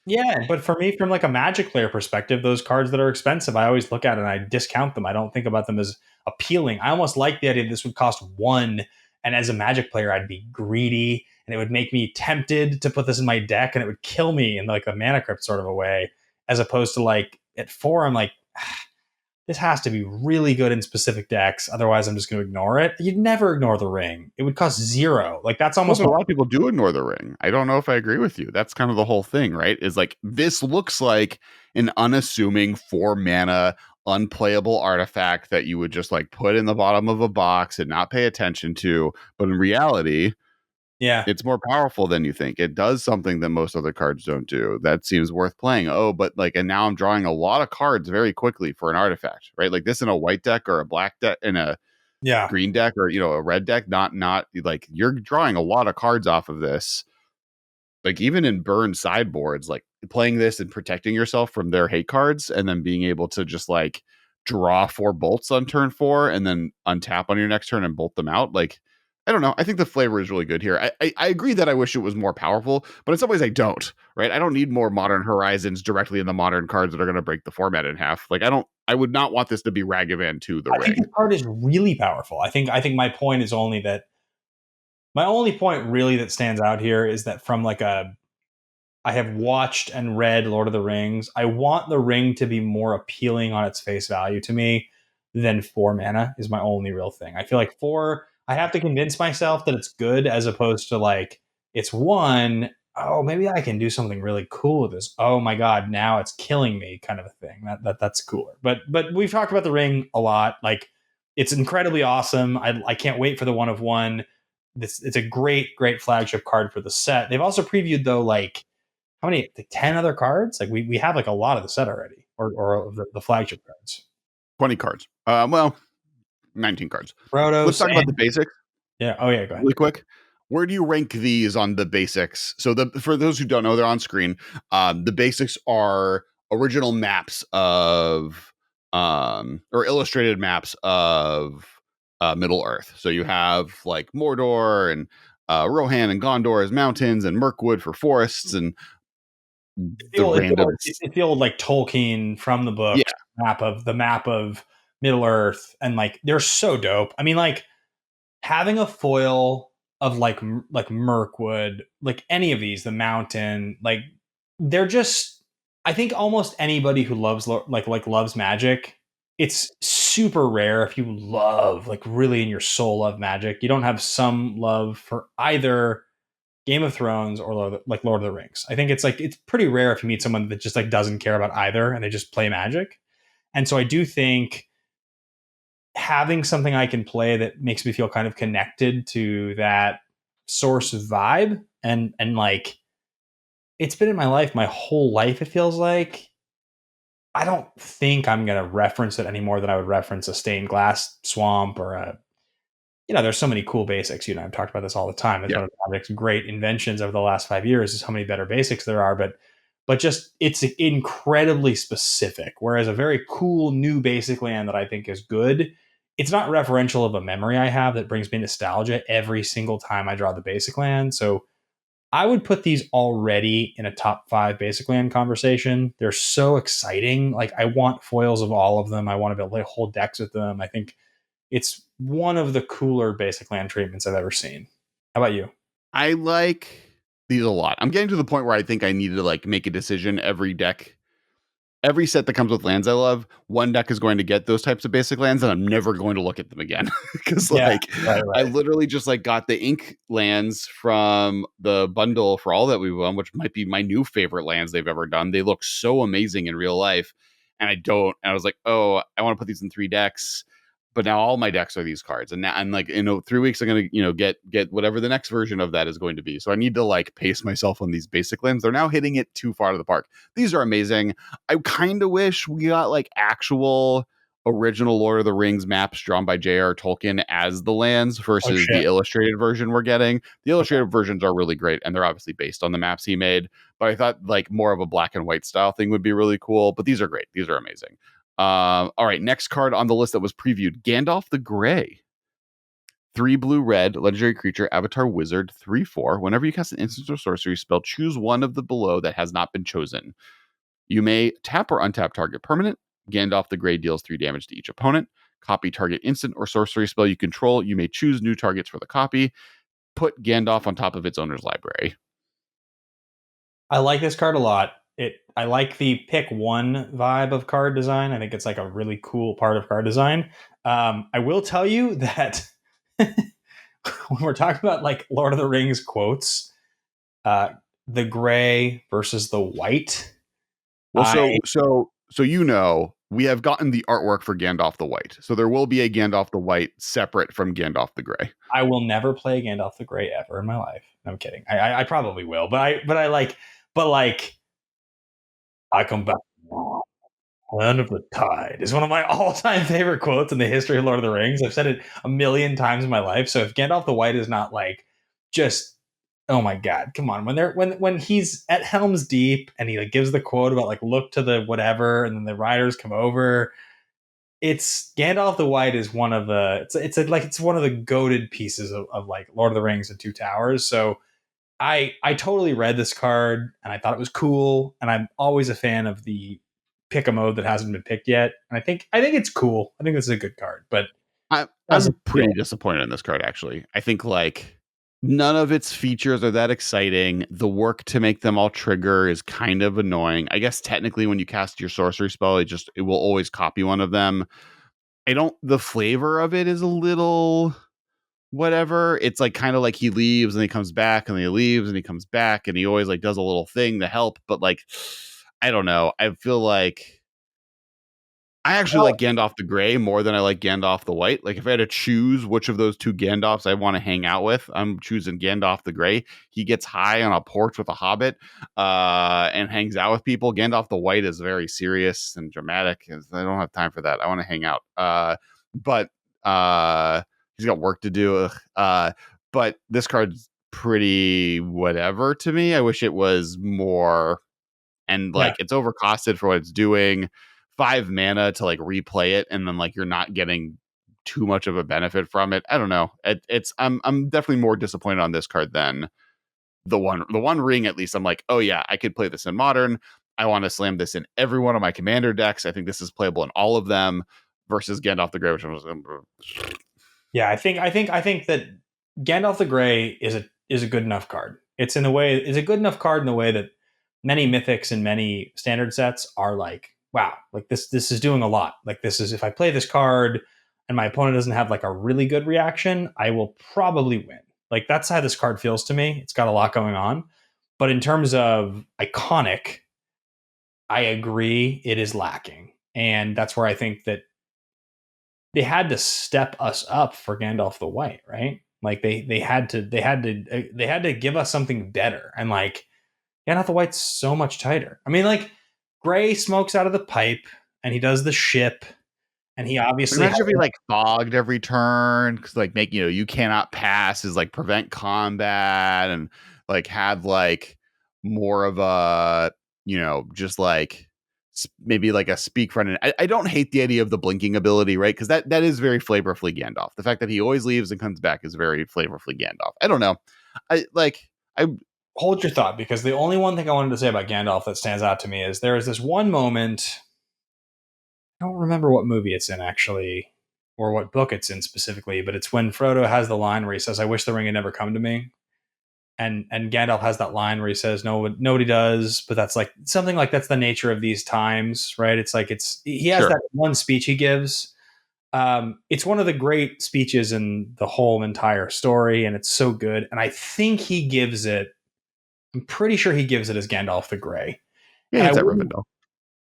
Yeah, but for me, from like a Magic player perspective, those cards that are expensive, I always look at it and I discount them. I don't think about them as appealing. I almost like the idea this would cost 1, and as a Magic player, I'd be greedy, and it would make me tempted to put this in my deck, and it would kill me in like a mana crypt sort of a way, as opposed to like at 4, I'm like, this has to be really good in specific decks. Otherwise, I'm just going to ignore it. You'd never ignore the ring. It would cost 0. Like, that's almost a lot of people do ignore the ring. I don't know if I agree with you. That's kind of the whole thing, right? Is like, this looks like an unassuming 4 mana unplayable artifact that you would just like put in the bottom of a box and not pay attention to. But in reality, yeah. it's more powerful than you think. It does something that most other cards don't do. That seems worth playing. Oh, but like, and now I'm drawing a lot of cards very quickly for an artifact, right? Like this in a white deck or a black deck, in a green deck, or a red deck. Not like, you're drawing a lot of cards off of this. Like, even in burn sideboards, like playing this and protecting yourself from their hate cards, and then being able to just like draw 4 bolts on turn 4 and then untap on your next turn and bolt them out. Like, I don't know. I think the flavor is really good here. I agree that I wish it was more powerful, but in some ways I don't, right? I don't need more Modern Horizons directly in the modern cards that are going to break the format in half. Like, I would not want this to be Ragavan 2 the I think ring. the card is really powerful. I think my point is only that my only point really that stands out here is that from like I have watched and read Lord of the Rings. I want the ring to be more appealing on its face value to me than 4 mana is my only real thing. I feel like 4, I have to convince myself that it's good, as opposed to like, it's 1, oh, maybe I can do something really cool with this. Oh my God, now it's killing me, kind of a thing. That's cooler. But we've talked about the ring a lot. Like, it's incredibly awesome. I can't wait for the 1 of 1. It's a great flagship card for the set. They've also previewed, though, like, how many, like 10 other cards? Like, we have like a lot of the set already, or the flagship cards. 20 cards. Well, 19 cards. Frodo, Let's talk Sam. about the basics. Yeah. Oh yeah. Go ahead. Really quick. Where do you rank these on the basics? So for those who don't know, they're on screen. The basics are original maps of or illustrated maps of Middle Earth. So you have like Mordor and Rohan and Gondor as mountains, and Mirkwood for forests, and It's the old like Tolkien from the book map of Middle Earth, and like, they're so dope. I mean, like, having a foil of like Mirkwood, like any of these, the mountain, like, they're just, I think almost anybody who loves loves Magic, it's super rare if you love, like, really in your soul love Magic, you don't have some love for either Game of Thrones or Lord of the Rings. I think it's pretty rare if you meet someone that just like doesn't care about either and they just play Magic. And so I do think having something I can play that makes me feel kind of connected to that source vibe, and like, it's been in my life my whole life, it feels like. I don't think I'm going to reference it any more than I would reference a stained glass swamp, or a, there's so many cool basics. I've talked about this all the time. It's one of Magic's great inventions over the last 5 years, is how many better basics there are. But just, it's incredibly specific. Whereas a very cool new basic land that I think is good, it's not referential of a memory I have that brings me nostalgia every single time I draw the basic land. So I would put these already in a top 5 basic land conversation. They're so exciting. Like, I want foils of all of them. I want to be able to hold decks with them. I think it's one of the cooler basic land treatments I've ever seen. How about you? I like these a lot. I'm getting to the point where I think I need to like make a decision every deck every set that comes with lands I love, one deck is going to get those types of basic lands, and I'm never going to look at them again. Because Yeah, like right, I right. literally just like got the ink lands from the bundle for All That We Won, which might be my new favorite lands they've ever done. They look so amazing in real life. And I don't. And I was like, oh, I want to put these in 3 decks. But now all my decks are these cards, and now I'm like, 3 weeks I'm gonna, get whatever the next version of that is going to be. So I need to like pace myself on these basic lands. They're now hitting it too far to the park. These are amazing. I kind of wish we got like actual original Lord of the Rings maps drawn by J.R. Tolkien as the lands Oh versus shit. the illustrated version we're getting. The Okay. illustrated versions are really great, and they're obviously based on the maps he made. But I thought like more of a black and white style thing would be really cool. But these are great. These are amazing. All right, next card on the list that was previewed: Gandalf the Grey. 3 blue red, legendary creature, avatar wizard, 3/4. Whenever you cast an instant or sorcery spell, choose one of the below that has not been chosen. You may tap or untap target permanent. Gandalf the Grey deals 3 damage to each opponent. Copy target instant or sorcery spell you control. You may choose new targets for the copy. Put Gandalf on top of its owner's library. I like this card a lot. I like the pick one vibe of card design. I think it's like a really cool part of card design. I will tell you that when we're talking about like Lord of the Rings quotes, uh, the gray versus the white. Well, I we have gotten the artwork for Gandalf the White. So there will be a Gandalf the White separate from Gandalf the Grey. I will never play Gandalf the Grey ever in my life. No, I'm kidding. I probably will, but I come back. Land of the Tide is one of my all-time favorite quotes in the history of Lord of the Rings. I've said it a million times in my life. So if Gandalf the White is not like just oh my god, come on. When he's at Helm's Deep and he like gives the quote about like look to the whatever and then the riders come over, it's Gandalf the White is one of the it's one of the goated pieces of like Lord of the Rings and Two Towers. So I totally read this card and I thought it was cool. And I'm always a fan of the pick a mode that hasn't been picked yet. And I think it's cool. I think this is a good card, but I'm doesn't pretty feel disappointed in this card, actually. I think like none of its features are that exciting. The work to make them all trigger is kind of annoying. I guess technically when you cast your sorcery spell, it will always copy one of them. I don't the flavor of it is a little whatever. It's like kind of like he leaves and he comes back and he leaves and he comes back and he always like does a little thing to help, but like I don't know. I feel like I actually well, like Gandalf the Grey more than I like Gandalf the White. Like if I had to choose which of those two Gandalfs I want to hang out with, I'm choosing Gandalf the Grey. He gets high on a porch with a hobbit and hangs out with people. Gandalf the White is very serious and dramatic. I don't have time for that. I want to hang out. But he's got work to do. But this card's pretty whatever to me. I wish it was more, and yeah. like it's overcosted for what it's doing. 5 mana to like replay it, and then like you're not getting too much of a benefit from it. I don't know. I'm definitely more disappointed on this card than the one ring. At least I'm like, oh yeah, I could play this in modern. I want to slam this in every one of my commander decks. I think this is playable in all of them. Versus Gandalf the Grey, which was Yeah, I think that Gandalf the Grey is a good enough card. It's a good enough card in the way that many mythics and many standard sets are like, wow, like this is doing a lot. Like this is if I play this card and my opponent doesn't have like a really good reaction, I will probably win. Like that's how this card feels to me. It's got a lot going on. But in terms of iconic, I agree it is lacking. And that's where I think that they had to step us up for Gandalf the White, right? Like they had to give us something better. And like Gandalf the White's so much tighter. I mean, like Gray smokes out of the pipe and he does the ship, and he obviously has imagine if he like fogged every turn because like make you cannot pass is like prevent combat and like had like more of a just like maybe like a speak front end. I don't hate the idea of the blinking ability, right? Because that is very flavorfully Gandalf. The fact that he always leaves and comes back is very flavorfully Gandalf. I don't know. I hold your thought, because the only one thing I wanted to say about Gandalf that stands out to me is there is this one moment. I don't remember what movie it's in actually, or what book it's in specifically, but it's when Frodo has the line where he says, "I wish the ring had never come to me." and Gandalf has that line where he says, "No, nobody does," but that's like something like that's the nature of these times, right? It's like he has Sure. that one speech he gives. It's one of the great speeches in the whole entire story, and it's so good. And I think he gives it. I'm pretty sure he gives it as Gandalf the Grey. Yeah, And I it's at wouldn't Rivendell.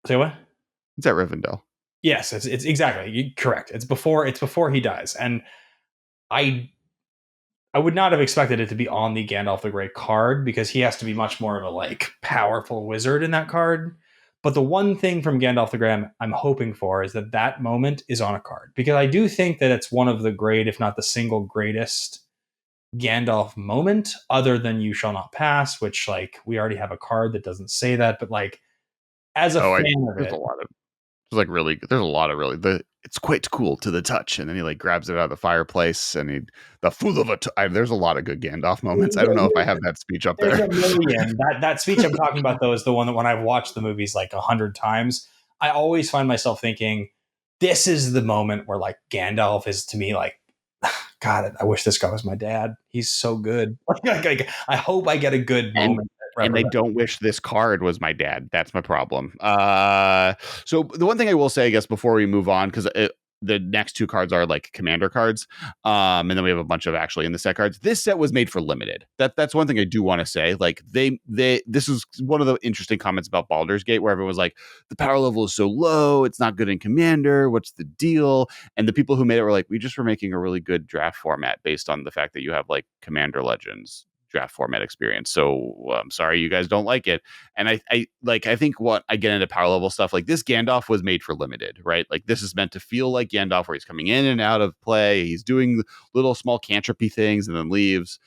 say what. It's at Rivendell. Yes, it's exactly correct. It's before he dies, and I I would not have expected it to be on the Gandalf the Grey card because he has to be much more of a like powerful wizard in that card. But the one thing from Gandalf the Grey I'm hoping for is that moment is on a card because I do think that it's one of the great, if not the single greatest Gandalf moment, other than "You Shall Not Pass," which like we already have a card that doesn't say that, but like as a fan of There's a it, lot of there's a lot of really it's quite cool to the touch, and then he like grabs it out of the fireplace, and the fool of there's a lot of good Gandalf moments. I don't know if I have that speech up there's there. a million. That speech I'm talking about though is the one that when I've watched the movies like 100 times, I always find myself thinking, this is the moment where like Gandalf is to me like, God, I wish this guy was my dad. He's so good. I hope I get a good and moment. and I don't wish this card was my dad. That's my problem. So the one thing I will say, I guess, before we move on, because the next two cards are like commander cards, and then we have a bunch of actually in the set cards. This set was made for limited. That's one thing I do want to say. Like this is one of the interesting comments about Baldur's Gate, where everyone was like, the power level is so low, it's not good in commander. What's the deal? And the people who made it were like, we just were making a really good draft format based on the fact that you have like commander legends draft format experience. So I'm sorry you guys don't like it. And I think what I get into power level stuff like this, Gandalf was made for limited, right? Like this is meant to feel like Gandalf, where he's coming in and out of play. He's doing little small cantripy things and then leaves.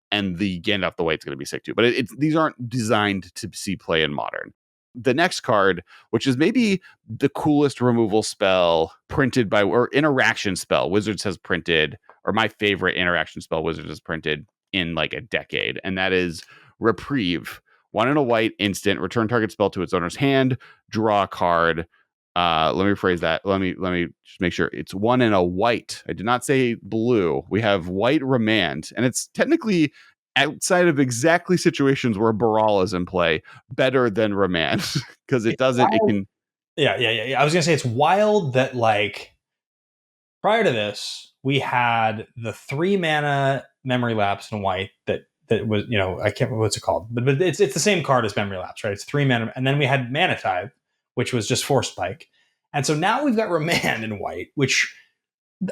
And the Gandalf the White's going to be sick too. But these aren't designed to see play in modern. The next card, which is maybe the coolest removal spell printed by, or interaction spell Wizards has printed, or my favorite interaction spell Wizards has printed in like a decade, and that is Reprieve. 1 and a white instant, return target spell to its owner's hand, draw a card. Let me rephrase that. Let me just make sure it's 1 and a white. I did not say blue. We have white remand, and it's technically outside of exactly situations where Baral is in play, better than remand because it doesn't. It can. Yeah. I was gonna say it's wild that like prior to this we had the 3 mana memory lapse in white that was I can't remember what's it called, but it's the same card as memory lapse, right? It's 3 mana, and then we had mana tithe, which was just force spike, and so now we've got remand in white, which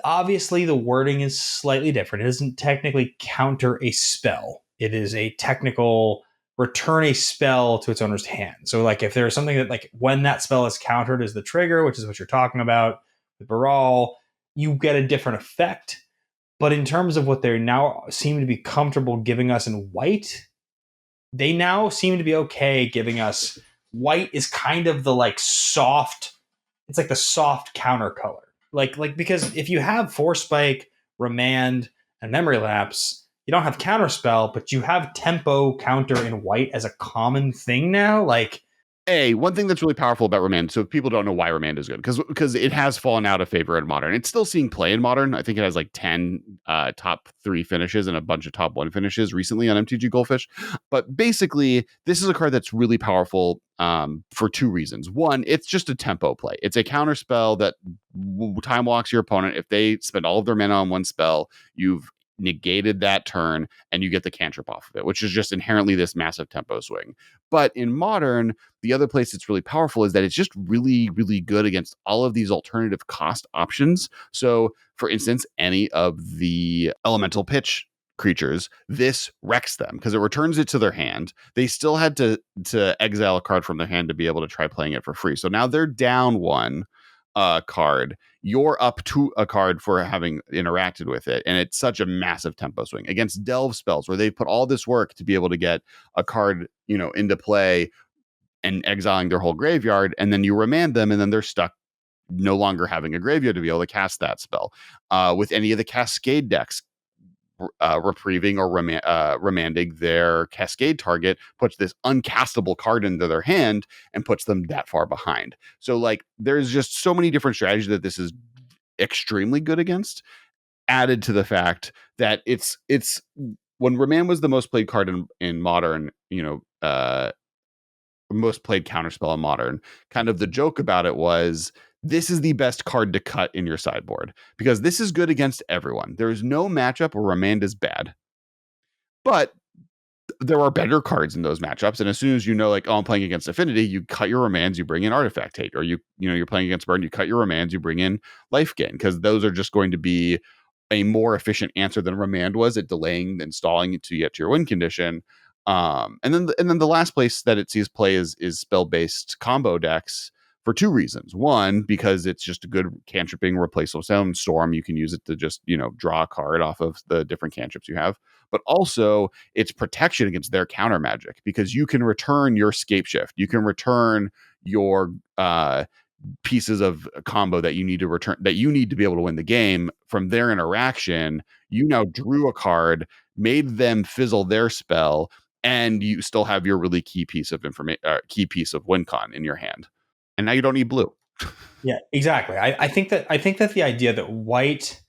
obviously the wording is slightly different. It doesn't technically counter a spell. It is a technical return a spell to its owner's hand. So like if there's something that like when that spell is countered is the trigger, which is what you're talking about with Baral, you get a different effect. But in terms of what they now seem to be comfortable giving us in white, they now seem to be okay giving us white is kind of the like soft, it's like the soft counter color. Like because if you have force spike, remand, and memory lapse, you don't have counter spell, but you have tempo counter in white as a common thing now. Like One thing that's really powerful about Remand, so people don't know why Remand is good, because it has fallen out of favor in Modern. It's still seeing play in Modern. I think it has like 10 top 3 finishes and a bunch of top 1 finishes recently on MTG Goldfish. But basically, this is a card that's really powerful for 2 reasons. One, it's just a tempo play. It's a counter spell that time walks your opponent. If they spend all of their mana on one spell, you've negated that turn and you get the cantrip off of it, which is just inherently this massive tempo swing. But in Modern, the other place that's really powerful is that it's just really, really good against all of these alternative cost options. So, for instance, any of the elemental pitch creatures, this wrecks them because it returns it to their hand. They still had to exile a card from their hand to be able to try playing it for free. So now they're down 1 card. You're up to a card for having interacted with it, and it's such a massive tempo swing against delve spells where they've put all this work to be able to get a card into play and exiling their whole graveyard, and then you remand them, and then they're stuck no longer having a graveyard to be able to cast that spell. With any of the Cascade decks, reprieving or remanding their Cascade target puts this uncastable card into their hand and puts them that far behind. So like there's just so many different strategies that this is extremely good against, added to the fact that it's when Remand was the most played card in Modern, most played counterspell in Modern, kind of the joke about it was this is the best card to cut in your sideboard because this is good against everyone. There is no matchup where Remand is bad, but there are better cards in those matchups. And as soon as like, oh, I'm playing against Affinity, you cut your Remands, you bring in Artifact Take, or you're playing against Burn, you cut your Remands, you bring in Life Gain, because those are just going to be a more efficient answer than Remand was at delaying and stalling it to get to your win condition. And then the last place that it sees play is spell based combo decks for two reasons. One, because it's just a good cantripping replaceable sound storm. You can use it to just draw a card off of the different cantrips you have, but also it's protection against their counter magic because you can return your Scape Shift, you can return your pieces of combo that you need to return, that you need to be able to win the game from their interaction. You now drew a card, made them fizzle their spell, and you still have your really key piece of information, key piece of win con in your hand, and now you don't need blue. Yeah, exactly. I think that the idea that white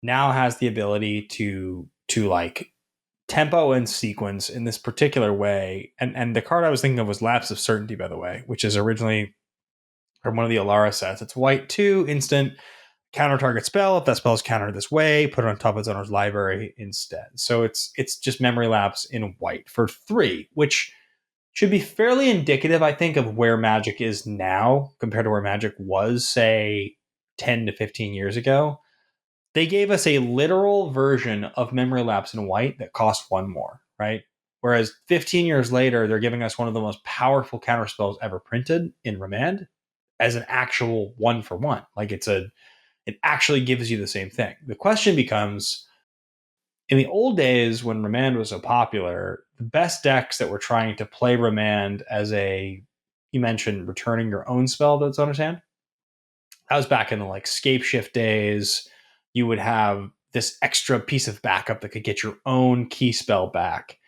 now has the ability to like tempo and sequence in this particular way, and the card I was thinking of was Lapse of Certainty, by the way, which is originally from one of the Alara sets. It's white 2 instant, counter target spell. If that spell is countered this way, put it on top of its owner's library instead. So it's just memory lapse in white for 3, which should be fairly indicative, I think, of where Magic is now compared to where Magic was, say, 10 to 15 years ago. They gave us a literal version of memory lapse in white that cost 1 more, right? Whereas 15 years later, they're giving us one of the most powerful counterspells ever printed in Remand as an actual 1-for-1. Like it actually gives you the same thing. The question becomes, in the old days when Remand was so popular, the best decks that were trying to play Remand as you mentioned returning your own spell that's on his hand. That was back in the like Scape Shift days. You would have this extra piece of backup that could get your own key spell back.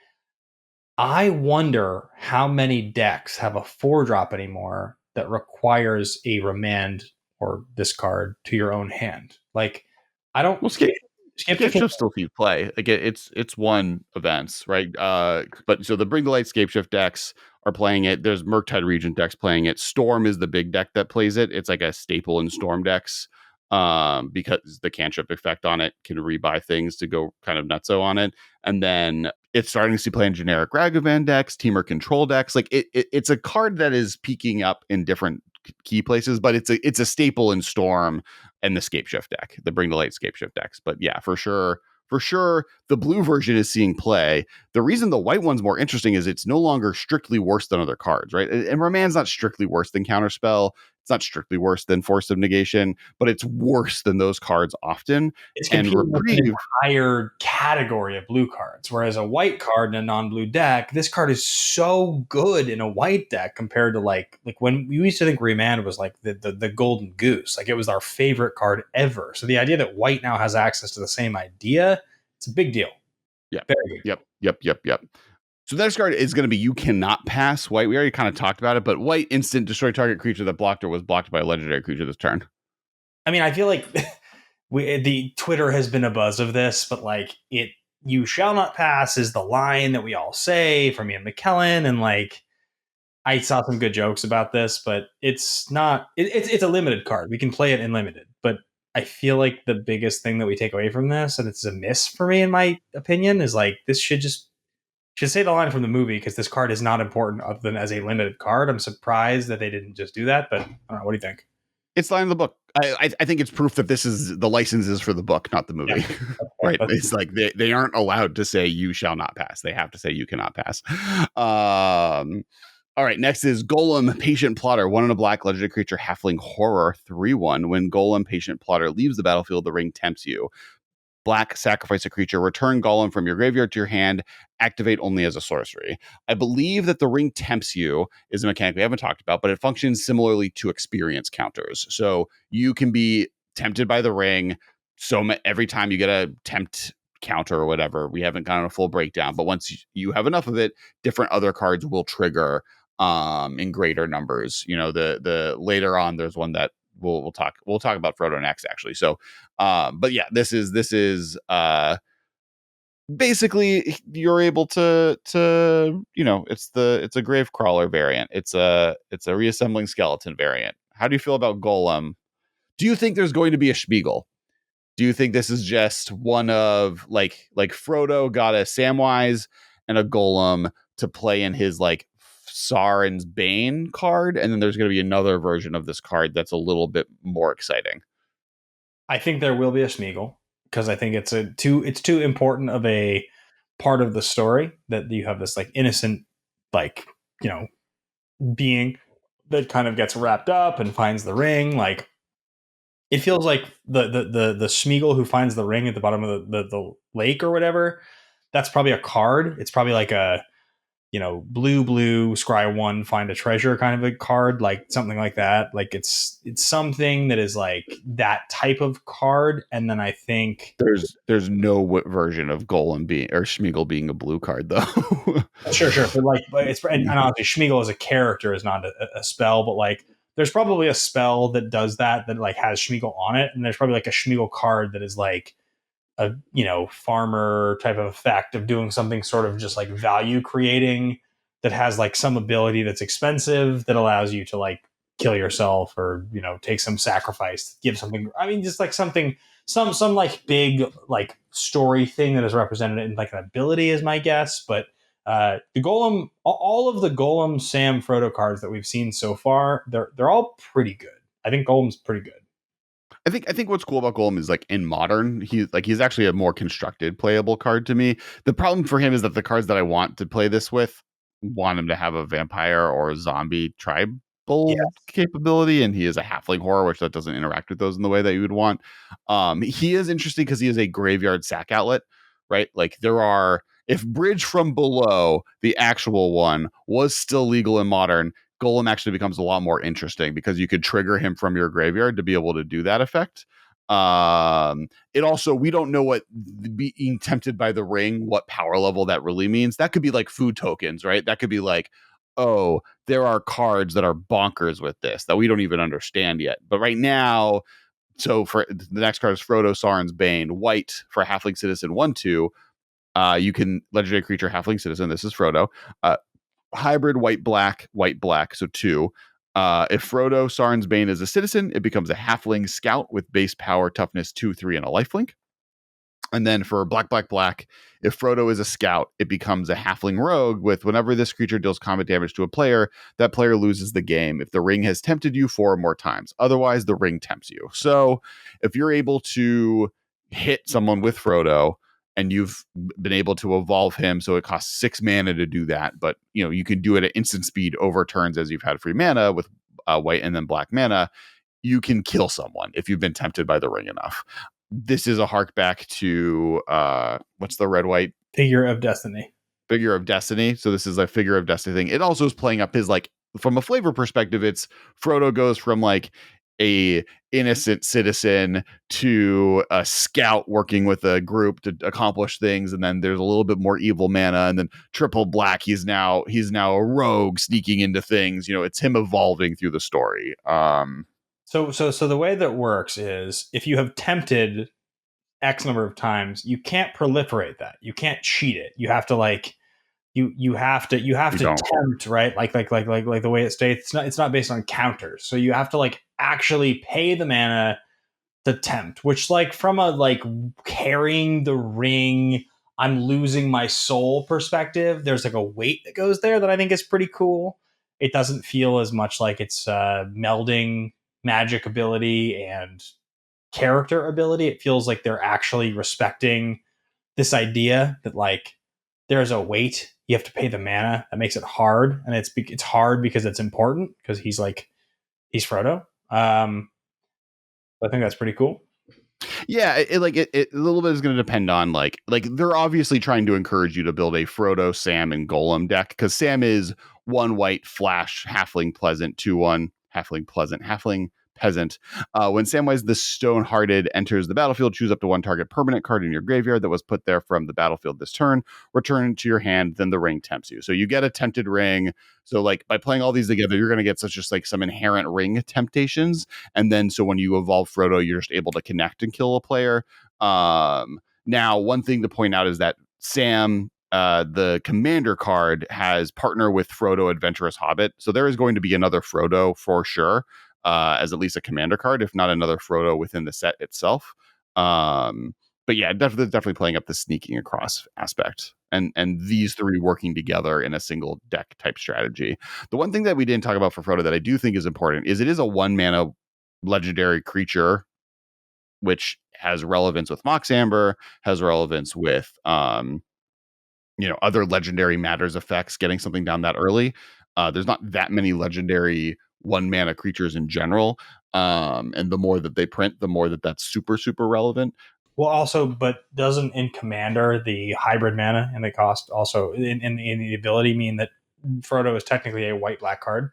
I wonder how many decks have a 4-drop anymore that requires a Remand or discard to your own hand. Like, I don't. Well, Scape Shift still sees play. Like it's one events, right? But so the Bring to Light Scape Shift decks are playing it. There's Murktide Regent decks playing it. Storm is the big deck that plays it. It's like a staple in Storm decks, because the cantrip effect on it can rebuy things to go kind of nutso on it. And then it's starting to see play in generic Ragavan decks, Teamer Control decks. Like it's a card that is peaking up in different key places, but it's a staple in Storm and the Scape Shift deck, the Bring to Light Scape Shift decks. But yeah, for sure, the blue version is seeing play. The reason the white one's more interesting is it's no longer strictly worse than other cards, right? And Remand's not strictly worse than Counterspell. It's not strictly worse than Force of Negation, but it's worse than those cards often. It's and competing with Reprieve, an entire category of blue cards, whereas a white card in a non-blue deck, this card is so good in a white deck compared to like when we used to think Remand was like the golden goose, like it was our favorite card ever. So the idea that white now has access to the same idea, it's a big deal. Yeah. Very big. Yep. So the next card is going to be You Cannot Pass White. We already kind of talked about it, but white instant destroy target creature that blocked or was blocked by a legendary creature this turn. I mean, I feel like the Twitter has been a buzz of this, but like you shall not pass is the line that we all say from Ian McKellen, and like I saw some good jokes about this, but it's not. It's a limited card. We can play it in limited, but I feel like the biggest thing that we take away from this, and it's a miss for me in my opinion, is like this should say the line from the movie because this card is not important other than as a limited card. I'm surprised that they didn't just do that, but I don't know. What do you think? It's line in the book. I think it's proof that this is the licenses for the book, not the movie. Yeah. Right? It's like they aren't allowed to say you shall not pass. They have to say you cannot pass. All right, next is Golem, Patient Plotter, 1 in a black legendary creature, halfling horror, 3/1. When Golem, Patient Plotter leaves the battlefield, the ring tempts you. Black, sacrifice a creature, return Gollum from your graveyard to your hand, activate only as a sorcery. I believe that the ring tempts you is a mechanic we haven't talked about, but it functions similarly to experience counters. So you can be tempted by the ring. So every time you get a tempt counter or whatever, we haven't gotten a full breakdown, but once you have enough of it, different other cards will trigger in greater numbers. The later on, there's one that we'll talk about Frodo next, actually. So but yeah, this is basically you're able to it's a grave crawler variant. It's a reassembling skeleton variant. How do you feel about Golem? Do you think there's going to be a Schmiegel? Do you think this is just one of like Frodo got a Samwise and a Golem to play in his like Sauron's Bane card, and then there's going to be another version of this card that's a little bit more exciting? I think there will be a Smeagol because I think it's too important of a part of the story that you have this like innocent like being that kind of gets wrapped up and finds the ring. Like it feels like the Smeagol who finds the ring at the bottom of the lake or whatever. That's probably a card. It's probably like a blue scry 1 find a treasure kind of a card, like something like that. Like it's something that is like that type of card. And then I think there's no version of Golem being or Schmiegel being a blue card though. sure but it's and honestly Schmiegel as a character is not a spell, but like there's probably a spell that does that like has Schmiegel on it, and there's probably like a Schmiegel card that is like a farmer type of effect of doing something sort of just like value creating that has like some ability that's expensive that allows you to like kill yourself or take some sacrifice, give something. I mean, just like something, some like big like story thing that is represented in like an ability is my guess. But the Golem, all of the Golem, Sam, Frodo cards that we've seen so far, they're all pretty good. I think Golem's pretty good. I think what's cool about Golem is like in modern, he's actually a more constructed playable card to me. The problem for him is that the cards that I want to play this with want him to have a vampire or a zombie tribal capability, and he is a halfling horror, which that doesn't interact with those in the way that you would want. He is interesting because he is a graveyard sack outlet, right? Like there are, if Bridge from Below, the actual one, was still legal in modern, Golem actually becomes a lot more interesting because you could trigger him from your graveyard to be able to do that effect. It also, we don't know what being tempted by the ring, what power level that really means. That could be like food tokens, right? That could be like, oh, there are cards that are bonkers with this that we don't even understand yet. But right now, so for the next card is Frodo Sauron's Bane, white for Halfling Citizen 1/2. You can legendary creature Halfling Citizen. This is Frodo. Hybrid white black, so 2. If Frodo Sauron's Bane is a citizen, it becomes a halfling scout with base power, toughness 2, 3, and a lifelink. And then for black, if Frodo is a scout, it becomes a halfling rogue with whenever this creature deals combat damage to a player, that player loses the game if the ring has tempted you 4 or more times. Otherwise, the ring tempts you. So if you're able to hit someone with Frodo, and you've been able to evolve him, so it costs 6 mana to do that, but you can do it at instant speed over turns as you've had free mana with white and then black mana. You can kill someone if you've been tempted by the ring enough. This is a hark back to what's the red white Figure of Destiny. Figure of Destiny. So this is a Figure of Destiny thing. It also is playing up his like, from a flavor perspective, it's Frodo goes from like a innocent citizen to a scout working with a group to accomplish things, and then there's a little bit more evil mana, and then triple black, he's now a rogue sneaking into things. It's him evolving through the story. So the way that works is if you have tempted X number of times, you can't proliferate that. You can't cheat it. You have to like you have to tempt, right? Like the way it states, it's not based on counters. So you have to like actually pay the mana to tempt, which like from a like carrying the ring, I'm losing my soul perspective, there's like a weight that goes there that I think is pretty cool. It doesn't feel as much like it's melding magic ability and character ability. It feels like they're actually respecting this idea that like there's a weight, you have to pay the mana. That makes it hard, and it's hard because it's important because he's Frodo. I think that's pretty cool. Yeah, it a little bit is going to depend on like they're obviously trying to encourage you to build a Frodo, Sam, and Golem deck because Sam is 1 white flash halfling pleasant 2/1 halfling pleasant halfling peasant. When Samwise the Stone-Hearted enters the battlefield, choose up to 1 target permanent card in your graveyard that was put there from the battlefield this turn. Return it to your hand, then the ring tempts you. So you get a tempted ring. So like by playing all these together, you're going to get just like some inherent ring temptations. And then so when you evolve Frodo, you're just able to connect and kill a player. Now, one thing to point out is that Sam, the commander card, has partner with Frodo Adventurous Hobbit. So there is going to be another Frodo for sure, as at least a commander card, if not another Frodo within the set itself. But yeah, definitely playing up the sneaking across aspect, and these three working together in a single deck type strategy. The one thing that we didn't talk about for Frodo that I do think is important is it is a 1-mana legendary creature, which has relevance with Mox Amber, has relevance with other legendary matters effects, getting something down that early. There's not that many legendary 1-mana creatures in general. And the more that they print, the more that's super, super relevant. Well, also, but doesn't in Commander the hybrid mana and the cost also in the ability mean that Frodo is technically a white-black card?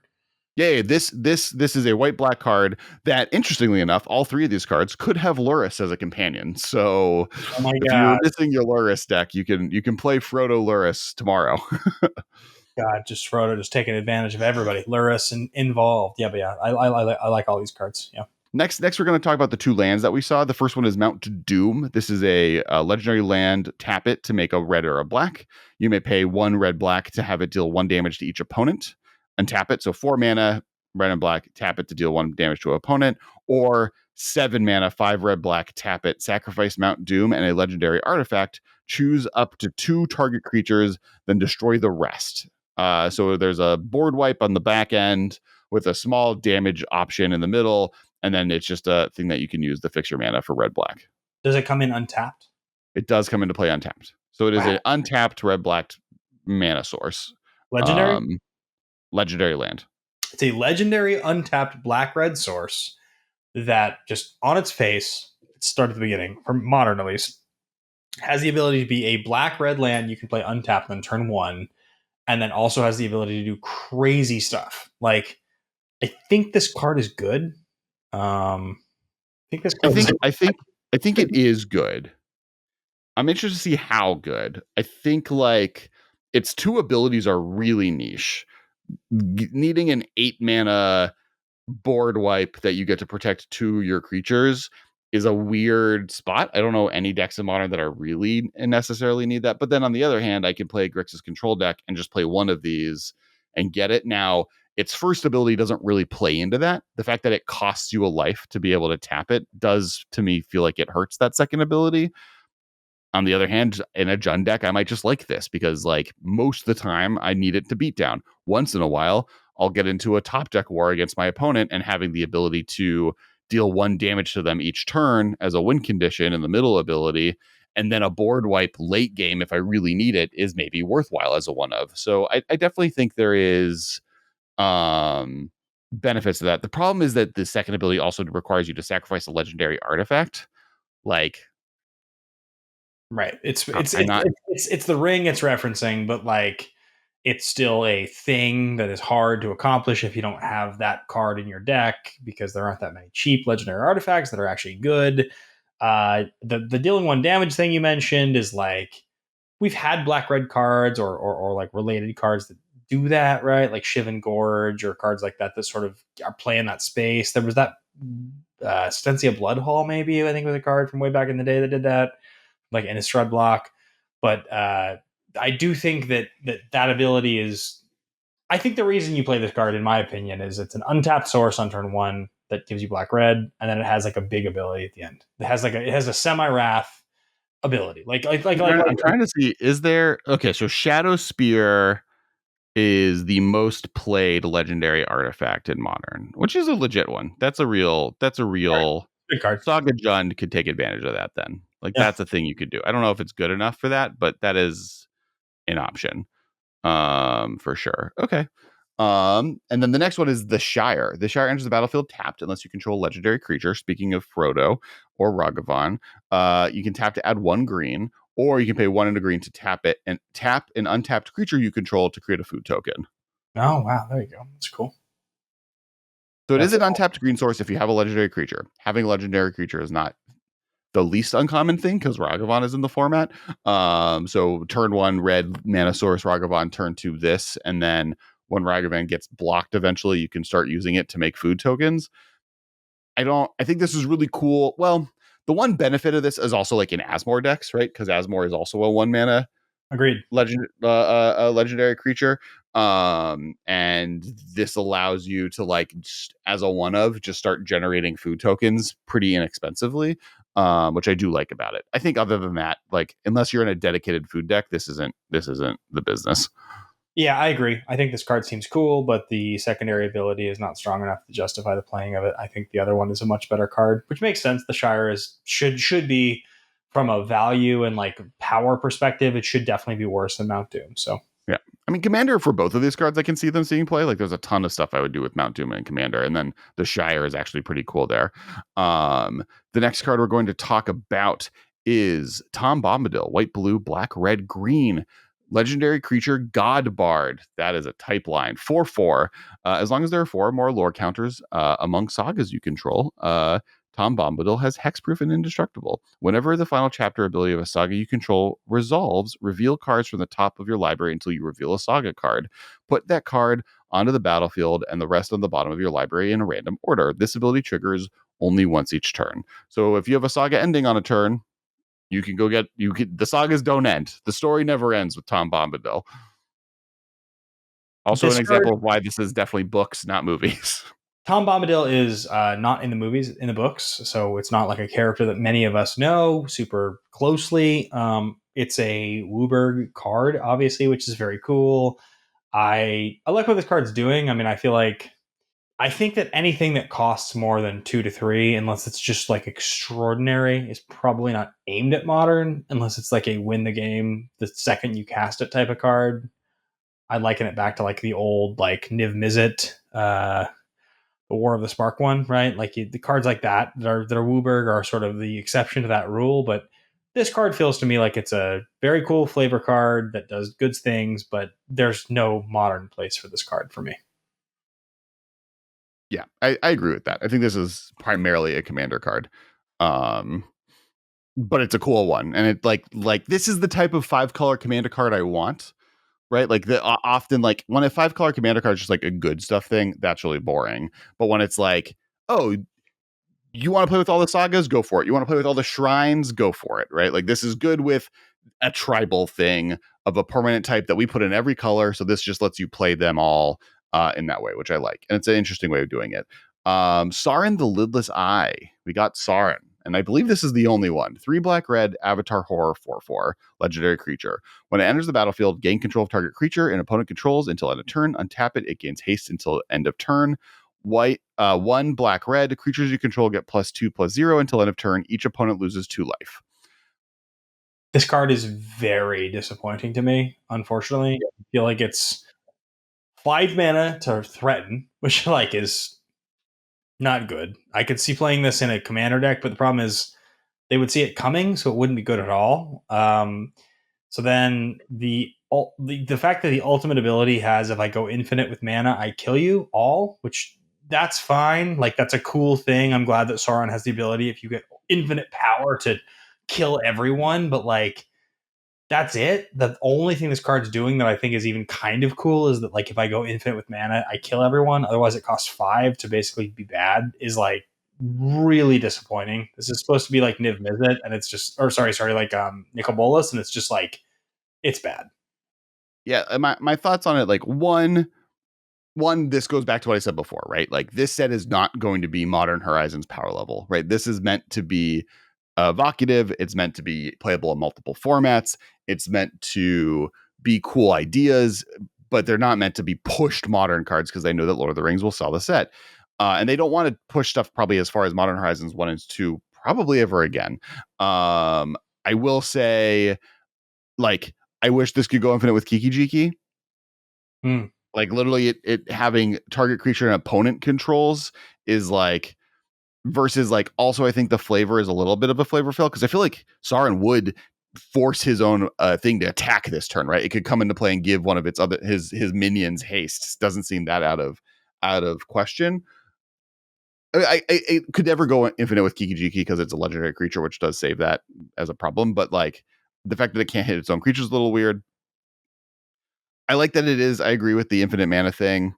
Yeah, this is a white-black card that, interestingly enough, all three of these cards could have Lurrus as a companion. So Oh my if you're god. missing your Lurrus deck, you can play Frodo Lurrus tomorrow. God, just Frodo just taking advantage of everybody. Lurrus and involved. Yeah, but yeah, I like all these cards. Yeah. Next, we're going to talk about the two lands that we saw. The first one is Mount to Doom. This is a legendary land. Tap it to make a red or a black. You may pay 1 red-black to have it deal 1 damage to each opponent. Untap it. So 4 mana, red and black. Tap it to deal 1 damage to an opponent. Or 7 mana, 5 red-black. Tap it. Sacrifice Mount Doom and a legendary artifact. Choose up to 2 target creatures, then destroy the rest. So there's a board wipe on the back end with a small damage option in the middle. And then it's just a thing that you can use to fix your mana for red-black. Does it come in untapped? It does come into play untapped. So it is an untapped red-black mana source. Legendary? Legendary land. It's a legendary untapped black-red source that just on its face, it started at the beginning, from modern at least, has the ability to be a black-red land you can play untapped on turn 1, and then also has the ability to do crazy stuff. Like, I think this card is good. I think it is good. I'm interested to see how good. I think like its 2 abilities are really niche. Needing an 8 mana board wipe that you get to protect 2 your creatures is a weird spot. I don't know any decks in Modern that are really necessarily need that. But then on the other hand, I can play Grixis control deck and just play one of these and get it. Now, its first ability doesn't really play into that. The fact that it costs you a life to be able to tap it does, to me, feel like it hurts that second ability. On the other hand, in a Jund deck, I might just like this because, like, most of the time I need it to beat down. Once in a while, I'll get into a top deck war against my opponent, and having the ability to deal 1 damage to them each turn as a win condition in the middle ability, and then a board wipe late game if I really need it, is maybe worthwhile as a one of. So I definitely think there is benefits to that. The problem is that the second ability also requires you to sacrifice a legendary artifact. Like, right. It's the ring it's referencing, but like it's still a thing that is hard to accomplish if you don't have that card in your deck because there aren't that many cheap legendary artifacts that are actually good. The dealing 1 damage thing you mentioned is like we've had black red cards or like related cards that do that, right? Like Shivan Gorge or cards like that sort of are playing that space. There was that Stencia Bloodhall, maybe I think was a card from way back in the day that did that, like in a Strud block. But I do think that ability is. I think the reason you play this card, in my opinion, is it's an untapped source on turn 1 that gives you black red, and then it has like a big ability at the end. It has a semi wrath ability. I'm trying to see, is there so Shadow Spear is the most played legendary artifact in Modern, which is a legit one. That's a real good card. Saga Jund could take advantage of that then. Like, that's a thing you could do. I don't know if it's good enough for that, but that is an option. For sure. Okay. And then the next one is the Shire. The Shire enters the battlefield tapped unless you control a legendary creature. Speaking of Frodo or Ragavan, you can tap to add 1 green, or you can pay 1 and a green to tap it and tap an untapped creature you control to create a food token. Oh, wow. There you go. That's cool. So it is an untapped green source if you have a legendary creature. Having a legendary creature is not the least uncommon thing because Ragavan is in the format. So turn 1 red mana source Ragavan, turn 2 this, and then when Ragavan gets blocked eventually, you can start using it to make food tokens. I think this is really cool. Well, the one benefit of this is also like in Asmore decks, right? Because Asmore is also a 1 mana Agreed. A legendary creature. And this allows you to like just, as a one of, just start generating food tokens pretty inexpensively, which I do like about it. I think other than that, like unless you're in a dedicated food deck, this isn't the business. Yeah, I agree. I think this card seems cool, but the secondary ability is not strong enough to justify the playing of it. I think the other one is a much better card, which makes sense. The Shire is should be from a value and like power perspective, it should definitely be worse than Mount Doom. So Yeah. I mean, Commander for both of these cards, I can see them seeing play. Like, there's a ton of stuff I would do with Mount Doom and Commander, and then the Shire is actually pretty cool there. The next card we're going to talk about is Tom Bombadil, white, blue, black, red, green. Legendary creature, God Bard. That is a type line. 4/4. As long as there are 4 or more lore counters among sagas you control, Tom Bombadil has hexproof and indestructible. Whenever the final chapter ability of a saga you control resolves, reveal cards from the top of your library until you reveal a saga card. Put that card onto the battlefield and the rest on the bottom of your library in a random order. This ability triggers only once each turn. So if you have a saga ending on a turn, you can go get the sagas don't end. The story never ends with Tom Bombadil. Also, this an card, example of why this is definitely books, not movies. Tom Bombadil is not in the movies, in the books, so it's not like a character that many of us know super closely. It's a Wooburg card, obviously, which is very cool. I like what this card's doing. I mean, I think that anything that costs more than 2 to 3, unless it's just like extraordinary, is probably not aimed at modern, unless it's like a win the game the second you cast it type of card. I liken it back to like the old like Niv Mizzet, the War of the Spark one, right? Like the cards like that are Wooburg are sort of the exception to that rule. But this card feels to me like it's a very cool flavor card that does good things, but there's no modern place for this card for me. Yeah, I agree with that. I think this is primarily a commander card. Um, but it's a cool one, and it like this is the type of 5-color commander card I want, right? Like the often like when a 5-color commander card is just like a good stuff thing, that's really boring. But when it's like, oh, you want to play with all the sagas, go for it. You want to play with all the shrines, go for it, right? Like this is good with a tribal thing of a permanent type that we put in every color. So this just lets you play them all in that way, which I like. And it's an interesting way of doing it. Sauron the Lidless Eye. We got Sauron. And I believe this is the only one. 3 black, red, Avatar Horror 4/4, legendary creature. When it enters the battlefield, gain control of target creature and opponent controls until end of turn. Untap it. It gains haste until end of turn. White, 1 black, red. Creatures you control get +2/+0 until end of turn. Each opponent loses 2 life. This card is very disappointing to me, unfortunately. I feel like it's 5 mana to threaten, which like is not good. I could see playing this in a commander deck, but the problem is they would see it coming, so it wouldn't be good at all. So then the fact that the ultimate ability has if I go infinite with mana, I kill you all, which that's fine. Like that's a cool thing. I'm glad that Sauron has the ability if you get infinite power to kill everyone, but like that's it. The only thing this card's doing that I think is even kind of cool is that like if I go infinite with mana, I kill everyone. Otherwise, it costs 5 to basically be bad. Is like really disappointing. This is supposed to be like Niv Mizzet, and it's just or sorry, like Nicol Bolas, and it's just like it's bad. Yeah, my thoughts on it, like one, this goes back to what I said before, right? Like this set is not going to be Modern Horizons power level, right? This is meant to be evocative. It's meant to be playable in multiple formats. It's meant to be cool ideas, but they're not meant to be pushed modern cards because they know that Lord of the Rings will sell the set. And they don't want to push stuff probably as far as Modern Horizons 1 and 2 probably ever again. I will say, like, I wish this could go infinite with Kiki Jiki. Hmm. Like literally it having target creature and opponent controls is like versus like also I think the flavor is a little bit of a flavor fill because I feel like Sauron would force his own thing to attack this turn, right? It could come into play and give one of its other his minions haste. Doesn't seem that out of question. It could never go infinite with Kiki Jiki because it's a legendary creature, which does save that as a problem. But like the fact that it can't hit its own creature is a little weird. I like that it is. I agree with the infinite mana thing.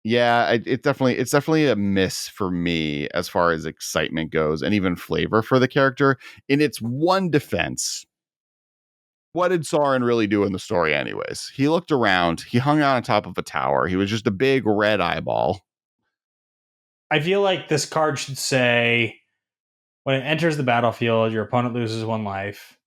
Yeah, it's definitely a miss for me as far as excitement goes, and even flavor for the character. In its one defense, what did Sauron really do in the story anyways? He looked around, he hung out on top of a tower, he was just a big red eyeball. I feel like this card should say, when it enters the battlefield, your opponent loses 1 life,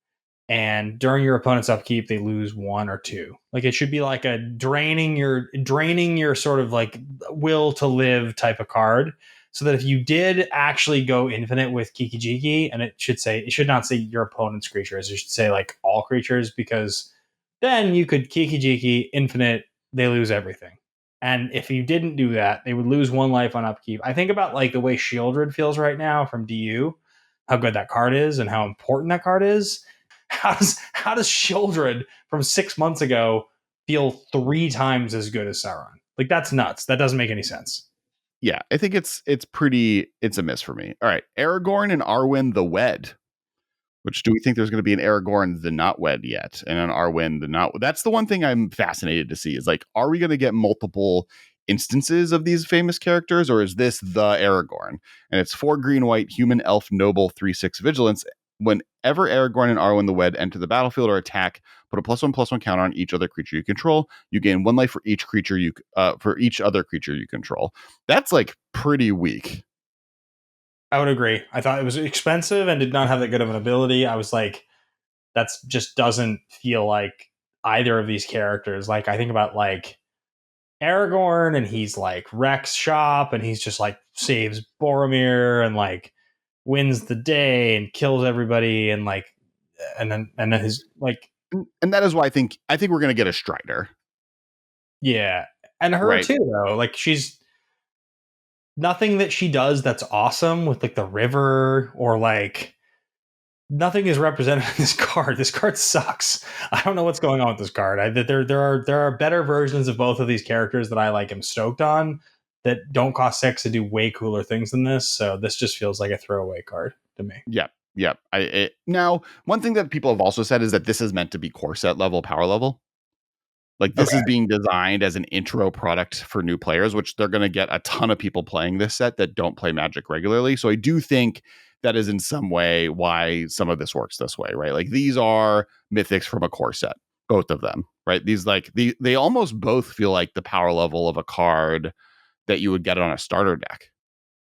and during your opponent's upkeep, they lose 1 or 2. Like, it should be like a draining your sort of like will to live type of card, so that if you did actually go infinite with Kiki Jiki, and it should not say your opponent's creatures, it should say like all creatures, because then you could Kiki Jiki infinite, they lose everything. And if you didn't do that, they would lose 1 life on upkeep. I think about like the way Shieldred feels right now from DU, how good that card is and how important that card is. How does Shieldred from 6 months ago feel 3 times as good as Sauron? Like, that's nuts. That doesn't make any sense. Yeah, I think it's a miss for me. All right, Aragorn and Arwen the Wed. Which, do we think there's going to be an Aragorn the Not Wed yet, and an Arwen the Not? That's the one thing I'm fascinated to see. Is like, are we going to get multiple instances of these famous characters, or is this the Aragorn? And it's 4 green white human elf noble 3/6 vigilance. Whenever Aragorn and Arwen the Wed enter the battlefield or attack, put a +1/+1 counter on each other creature you control. You gain 1 life for each creature for each other creature you control. That's like pretty weak. I would agree. I thought it was expensive and did not have that good of an ability. I was like, that's just doesn't feel like either of these characters. Like, I think about like Aragorn, and he's like Rex Shop, and he's just like saves Boromir and like wins the day and kills everybody, and like, and then his like, And that is why I think we're going to get a Strider. yeah, and her Right. too though. Like, she's nothing that she does that's awesome with like the river, or like nothing is represented in this card. This card sucks. I don't know what's going on with this card. There are better versions of both of these characters that I like am stoked on, that don't cost 6 to do way cooler things than this. So this just feels like a throwaway card to me. Yep. Yep. Now, one thing that people have also said is that this is meant to be core set level, power level. Like, this Okay. is being designed as an intro product for new players, which they're going to get a ton of people playing this set that don't play Magic regularly. So I do think that is in some way why some of this works this way, right? Like, these are mythics from a core set, both of them, right? These they almost both feel like the power level of a card that you would get on a starter deck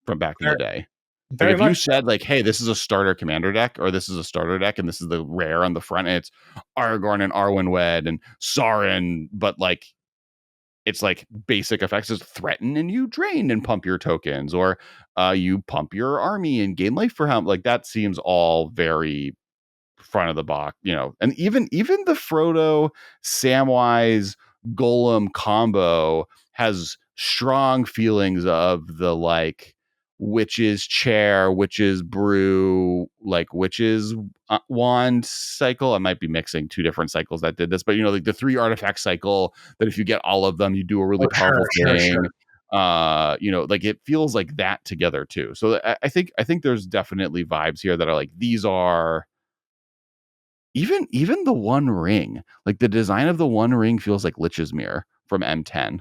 from back in the day. Like, Very if you much so. said like, hey, this is a starter commander deck, or this is a starter deck, and this is the rare on the front, and it's Aragorn and Arwen Wed and Sauron, but like, it's like basic effects is threaten and you drain and pump your tokens, or you pump your army and gain life for how, like, that seems all very front of the box, and even the Frodo Samwise Golem combo has strong feelings of the like witch's chair, witch's brew, like witch's wand cycle. I might be mixing 2 different cycles that did this, but like the 3 artifact cycle, that if you get all of them, you do a really Oh, powerful sure. thing. Like, it feels like that together too. So I think there's definitely vibes here that are like, these are even the One Ring, like the design of the One Ring feels like Lich's Mirror from M10,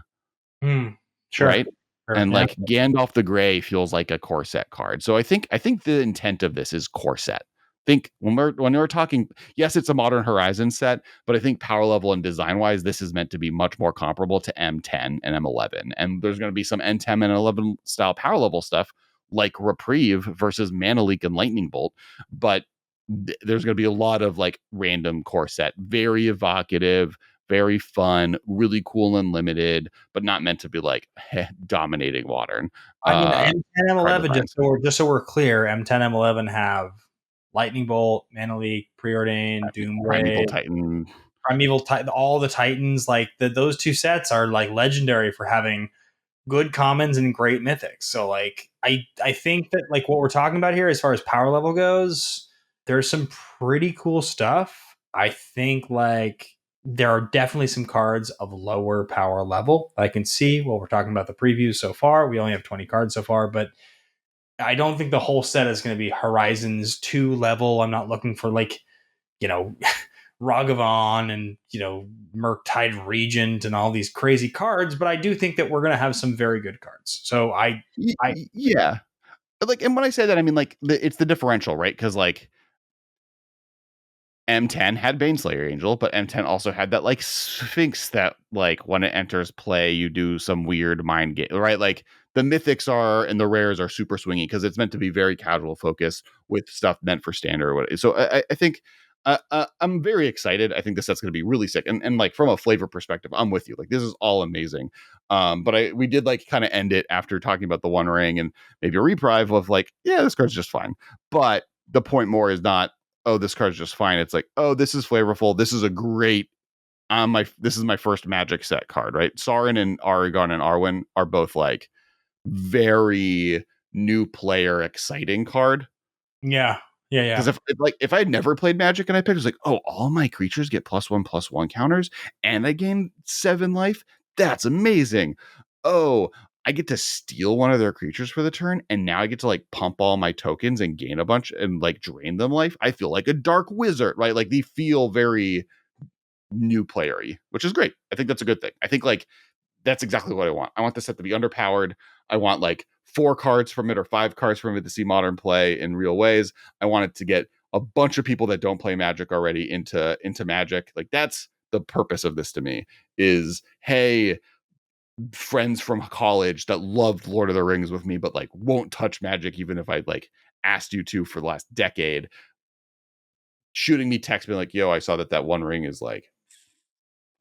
Sure. right? Sure. And Yeah. like Gandalf the Grey feels like a core set card. So I think the intent of this is core set. Think when we're talking, yes, it's a Modern Horizon set, but I think power level and design wise, this is meant to be much more comparable to M10 and M11. And there's going to be some M10 and 11 style power level stuff like Reprieve versus Mana Leak and Lightning Bolt, but there's going to be a lot of like random core set, very evocative, very fun, really cool and limited, but not meant to be like dominating modern I mean, M10, card M11, designs. just so we're clear, M10, M11 have Lightning Bolt, Mana Leak, Preordained, Primeval Doomblade, Titan. Primeval Titan, all the Titans. Like, those 2 sets are like legendary for having good commons and great mythics. So like, I think that like what we're talking about here as far as power level goes, there's some pretty cool stuff. I think like there are definitely some cards of lower power level I can see while we're talking about the previews so far. We only have 20 cards so far, but I don't think the whole set is going to be Horizons 2 level. I'm not looking for like, you know, Ragavan and, Murktide Regent and all these crazy cards, but I do think that we're going to have some very good cards. So Yeah. Like, and when I say that, I mean like it's the differential, right? Because like M10 had Baneslayer Angel, but M10 also had that like Sphinx that like when it enters play, you do some weird mind game, right? Like the mythics are and the rares are super swingy because it's meant to be very casual focus with stuff meant for standard. Or what. So I think I'm very excited. I think this set's going to be really sick. And like from a flavor perspective, I'm with you. Like this is all amazing. But we did like kind of end it after talking about the One Ring and maybe a Reprieve of like, yeah, this card's just fine. But the point more is not, oh, this card's just fine. It's like, oh, this is flavorful. This is a great this is my first Magic set card, right? Sauron and Aragon and Arwen are both like very new player exciting card. Yeah. Because if I had never played Magic and I picked, it was like, oh, all my creatures get +1/+1 counters, and I gain 7 life. That's amazing. Oh, I get to steal one of their creatures for the turn, and now I get to like pump all my tokens and gain a bunch and like drain them life. I feel like a dark wizard, right? Like they feel very new playery, which is great. I think that's a good thing. I think like that's exactly what I want. I want the set to be underpowered. I want like 4 cards from it or 5 cards from it to see modern play in real ways. I want it to get a bunch of people that don't play Magic already into Magic. Like that's the purpose of this to me is, hey, friends from college that loved Lord of the Rings with me, but like won't touch Magic even if I'd like asked you to for the last decade, shooting me text being like, yo, I saw that One Ring is like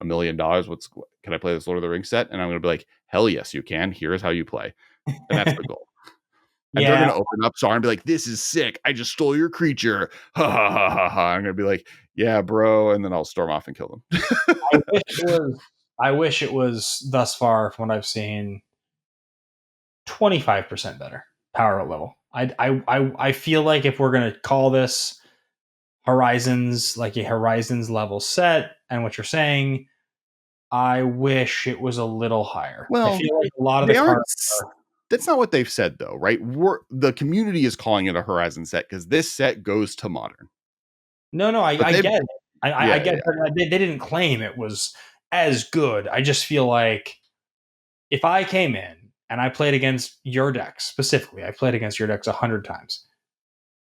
$1 million. Can I play this Lord of the Rings set? And I'm going to be like, hell yes, you can. Here's how you play. And that's the goal. And they're going to open up Sauron and be like, this is sick. I just stole your creature. Ha ha ha ha ha. I'm going to be like, yeah, bro. And then I'll storm off and kill them. I wish it was thus far from what I've seen 25% better power level. I feel like if we're going to call this Horizons, like a Horizons level set, and what you're saying, I wish it was a little higher. Well, I feel like a lot of the cards are, that's not what they've said though, right? The community is calling it a Horizon set because this set goes to modern. No, I get it. I get that they didn't claim it was as good. I just feel like if I came in and I played against your decks specifically, I played against your decks 100 times.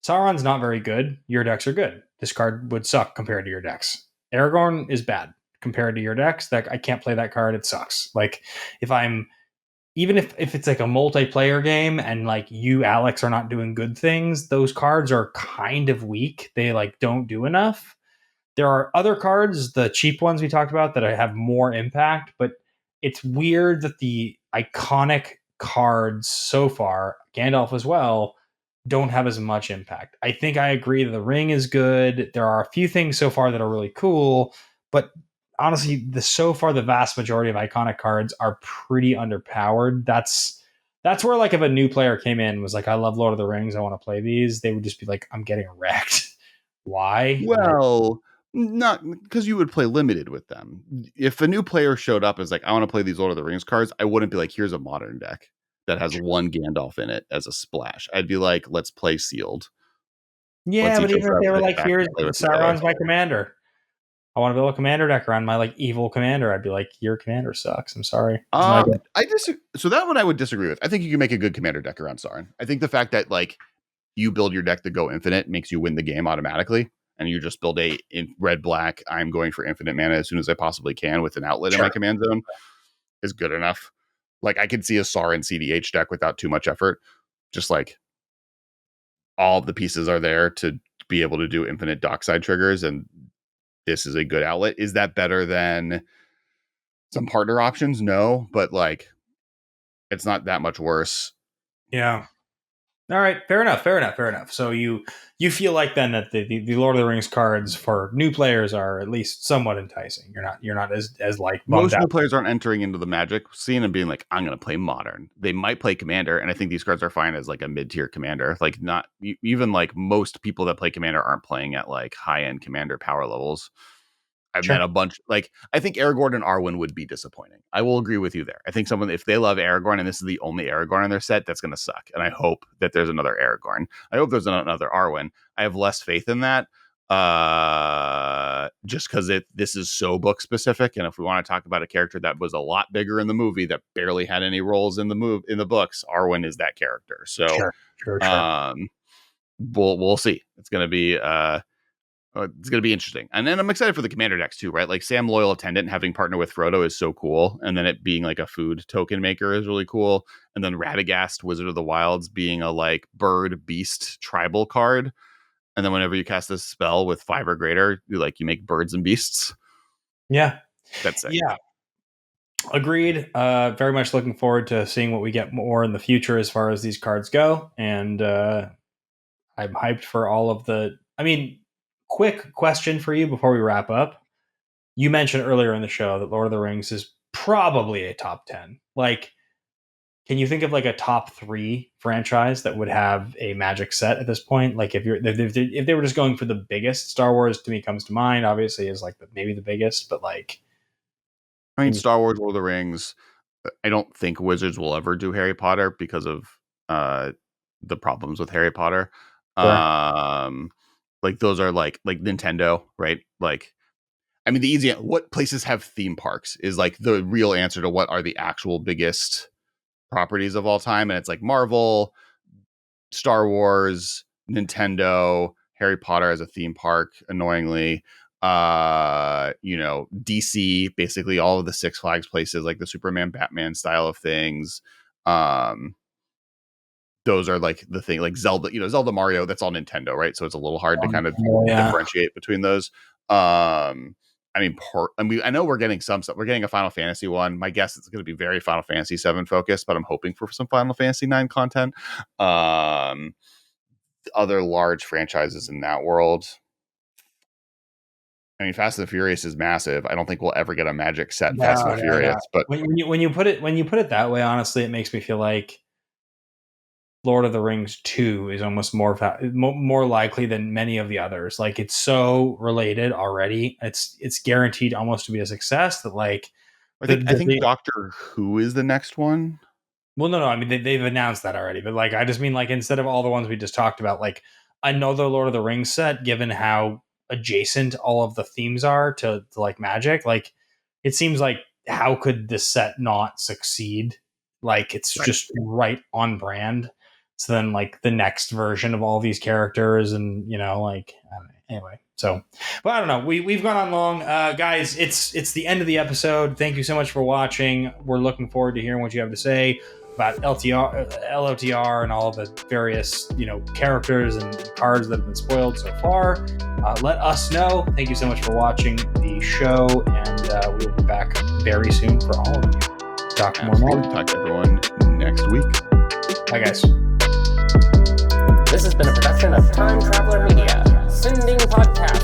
Sauron's not very good. Your decks are good. This card would suck compared to your decks. Aragorn is bad compared to your decks. That I can't play that card. It sucks. Like if I'm even if it's like a multiplayer game and like you, Alex, are not doing good things, those cards are kind of weak. They like don't do enough. There are other cards, the cheap ones we talked about, that have more impact, but it's weird that the iconic cards so far, Gandalf as well, don't have as much impact. I think I agree that the ring is good. There are a few things so far that are really cool, but honestly, the vast majority of iconic cards are pretty underpowered. That's where like if a new player came in and was like, I love Lord of the Rings, I want to play these, they would just be like, I'm getting wrecked. Why? Well, not because you would play limited with them. If a new player showed up as like, I want to play these Lord of the Rings cards, I wouldn't be like, here's a modern deck that has one Gandalf in it as a splash. I'd be like, let's play sealed. Yeah, but even if they were like, here's Sauron's my commander. I want to build a commander deck around my like evil commander. I'd be like, your commander sucks. I'm sorry. I disagree. So that one I would disagree with. I think you can make a good commander deck around Sauron. I think the fact that like you build your deck to go infinite makes you win the game automatically. And you just build in red black. I'm going for infinite mana as soon as I possibly can with an outlet in my command zone is good enough. Like I could see a Sauron CDH deck without too much effort. Just like all the pieces are there to be able to do infinite dockside triggers, and this is a good outlet. Is that better than some partner options? No, but like it's not that much worse. Yeah. All right, fair enough. So you feel like then that the Lord of the Rings cards for new players are at least somewhat enticing. You're not as like most new players aren't entering into the Magic scene and being like, I'm going to play modern. They might play Commander, and I think these cards are fine as like a mid-tier Commander. Like not even like most people that play Commander aren't playing at like high-end Commander power levels. I've met a bunch. Like I think Aragorn and Arwen would be disappointing. I will agree with you there. I think someone, if they love Aragorn and this is the only Aragorn in their set, that's going to suck. And I hope that there's another Aragorn. I hope there's another Arwen. I have less faith in that, just because this is so book specific. And if we want to talk about a character that was a lot bigger in the movie that barely had any roles in the books, Arwen is that character. So sure. we'll see. It's going to be It's going to be interesting. And then I'm excited for the commander decks too, right? Like Sam Loyal Attendant having partnered with Frodo is so cool. And then it being like a food token maker is really cool. And then Radagast, Wizard of the Wilds, being a like bird beast tribal card. And then whenever you cast this spell with 5 or greater, you make birds and beasts. Yeah. That's sick. Yeah. Agreed. Very much looking forward to seeing what we get more in the future as far as these cards go. And I'm hyped for all of the... I mean, quick question for you before we wrap up. You mentioned earlier in the show that Lord of the Rings is probably a top 10. Like, can you think of like a top 3 franchise that would have a Magic set at this point? Like if they were just going for the biggest, Star Wars to me comes to mind, obviously is like maybe the biggest, but like... I mean, Star Wars, Lord of the Rings. I don't think Wizards will ever do Harry Potter because of the problems with Harry Potter. Sure. Like those are like Nintendo, right? Like, I mean, what places have theme parks is like the real answer to what are the actual biggest properties of all time. And it's like Marvel, Star Wars, Nintendo, Harry Potter as a theme park, annoyingly. DC, basically all of the Six Flags places, like the Superman, Batman style of things. Those are like the thing, like Zelda, Zelda, Mario, that's all Nintendo, right? So it's a little hard to kind of differentiate between those. I know we're getting some stuff. We're getting a Final Fantasy one. My guess is going to be very Final Fantasy 7 focused, but I'm hoping for some Final Fantasy 9 content. Other large franchises in that world. I mean, Fast and the Furious is massive. I don't think we'll ever get a Magic set Fast and the Furious, but when you put it that way, honestly, it makes me feel like Lord of the Rings 2 is almost more likely than many of the others. Like it's so related already. It's guaranteed almost to be a success that like I think Doctor Who is the next one. Well, no. I mean, they've announced that already, but like, I just mean like instead of all the ones we just talked about, like another Lord of the Rings set, given how adjacent all of the themes are to like Magic, like it seems like how could this set not succeed? Like it's just right on brand. So then like the next version of all these characters and, anyway. So, but I don't know. We've gone on long, guys. It's the end of the episode. Thank you so much for watching. We're looking forward to hearing what you have to say about LOTR and all of the various, characters and cards that have been spoiled so far. Let us know. Thank you so much for watching the show, and we'll be back very soon for all of you. Talk more. Talk to everyone next week. Bye, guys. This has been a production of Time Traveler Media, sending podcast.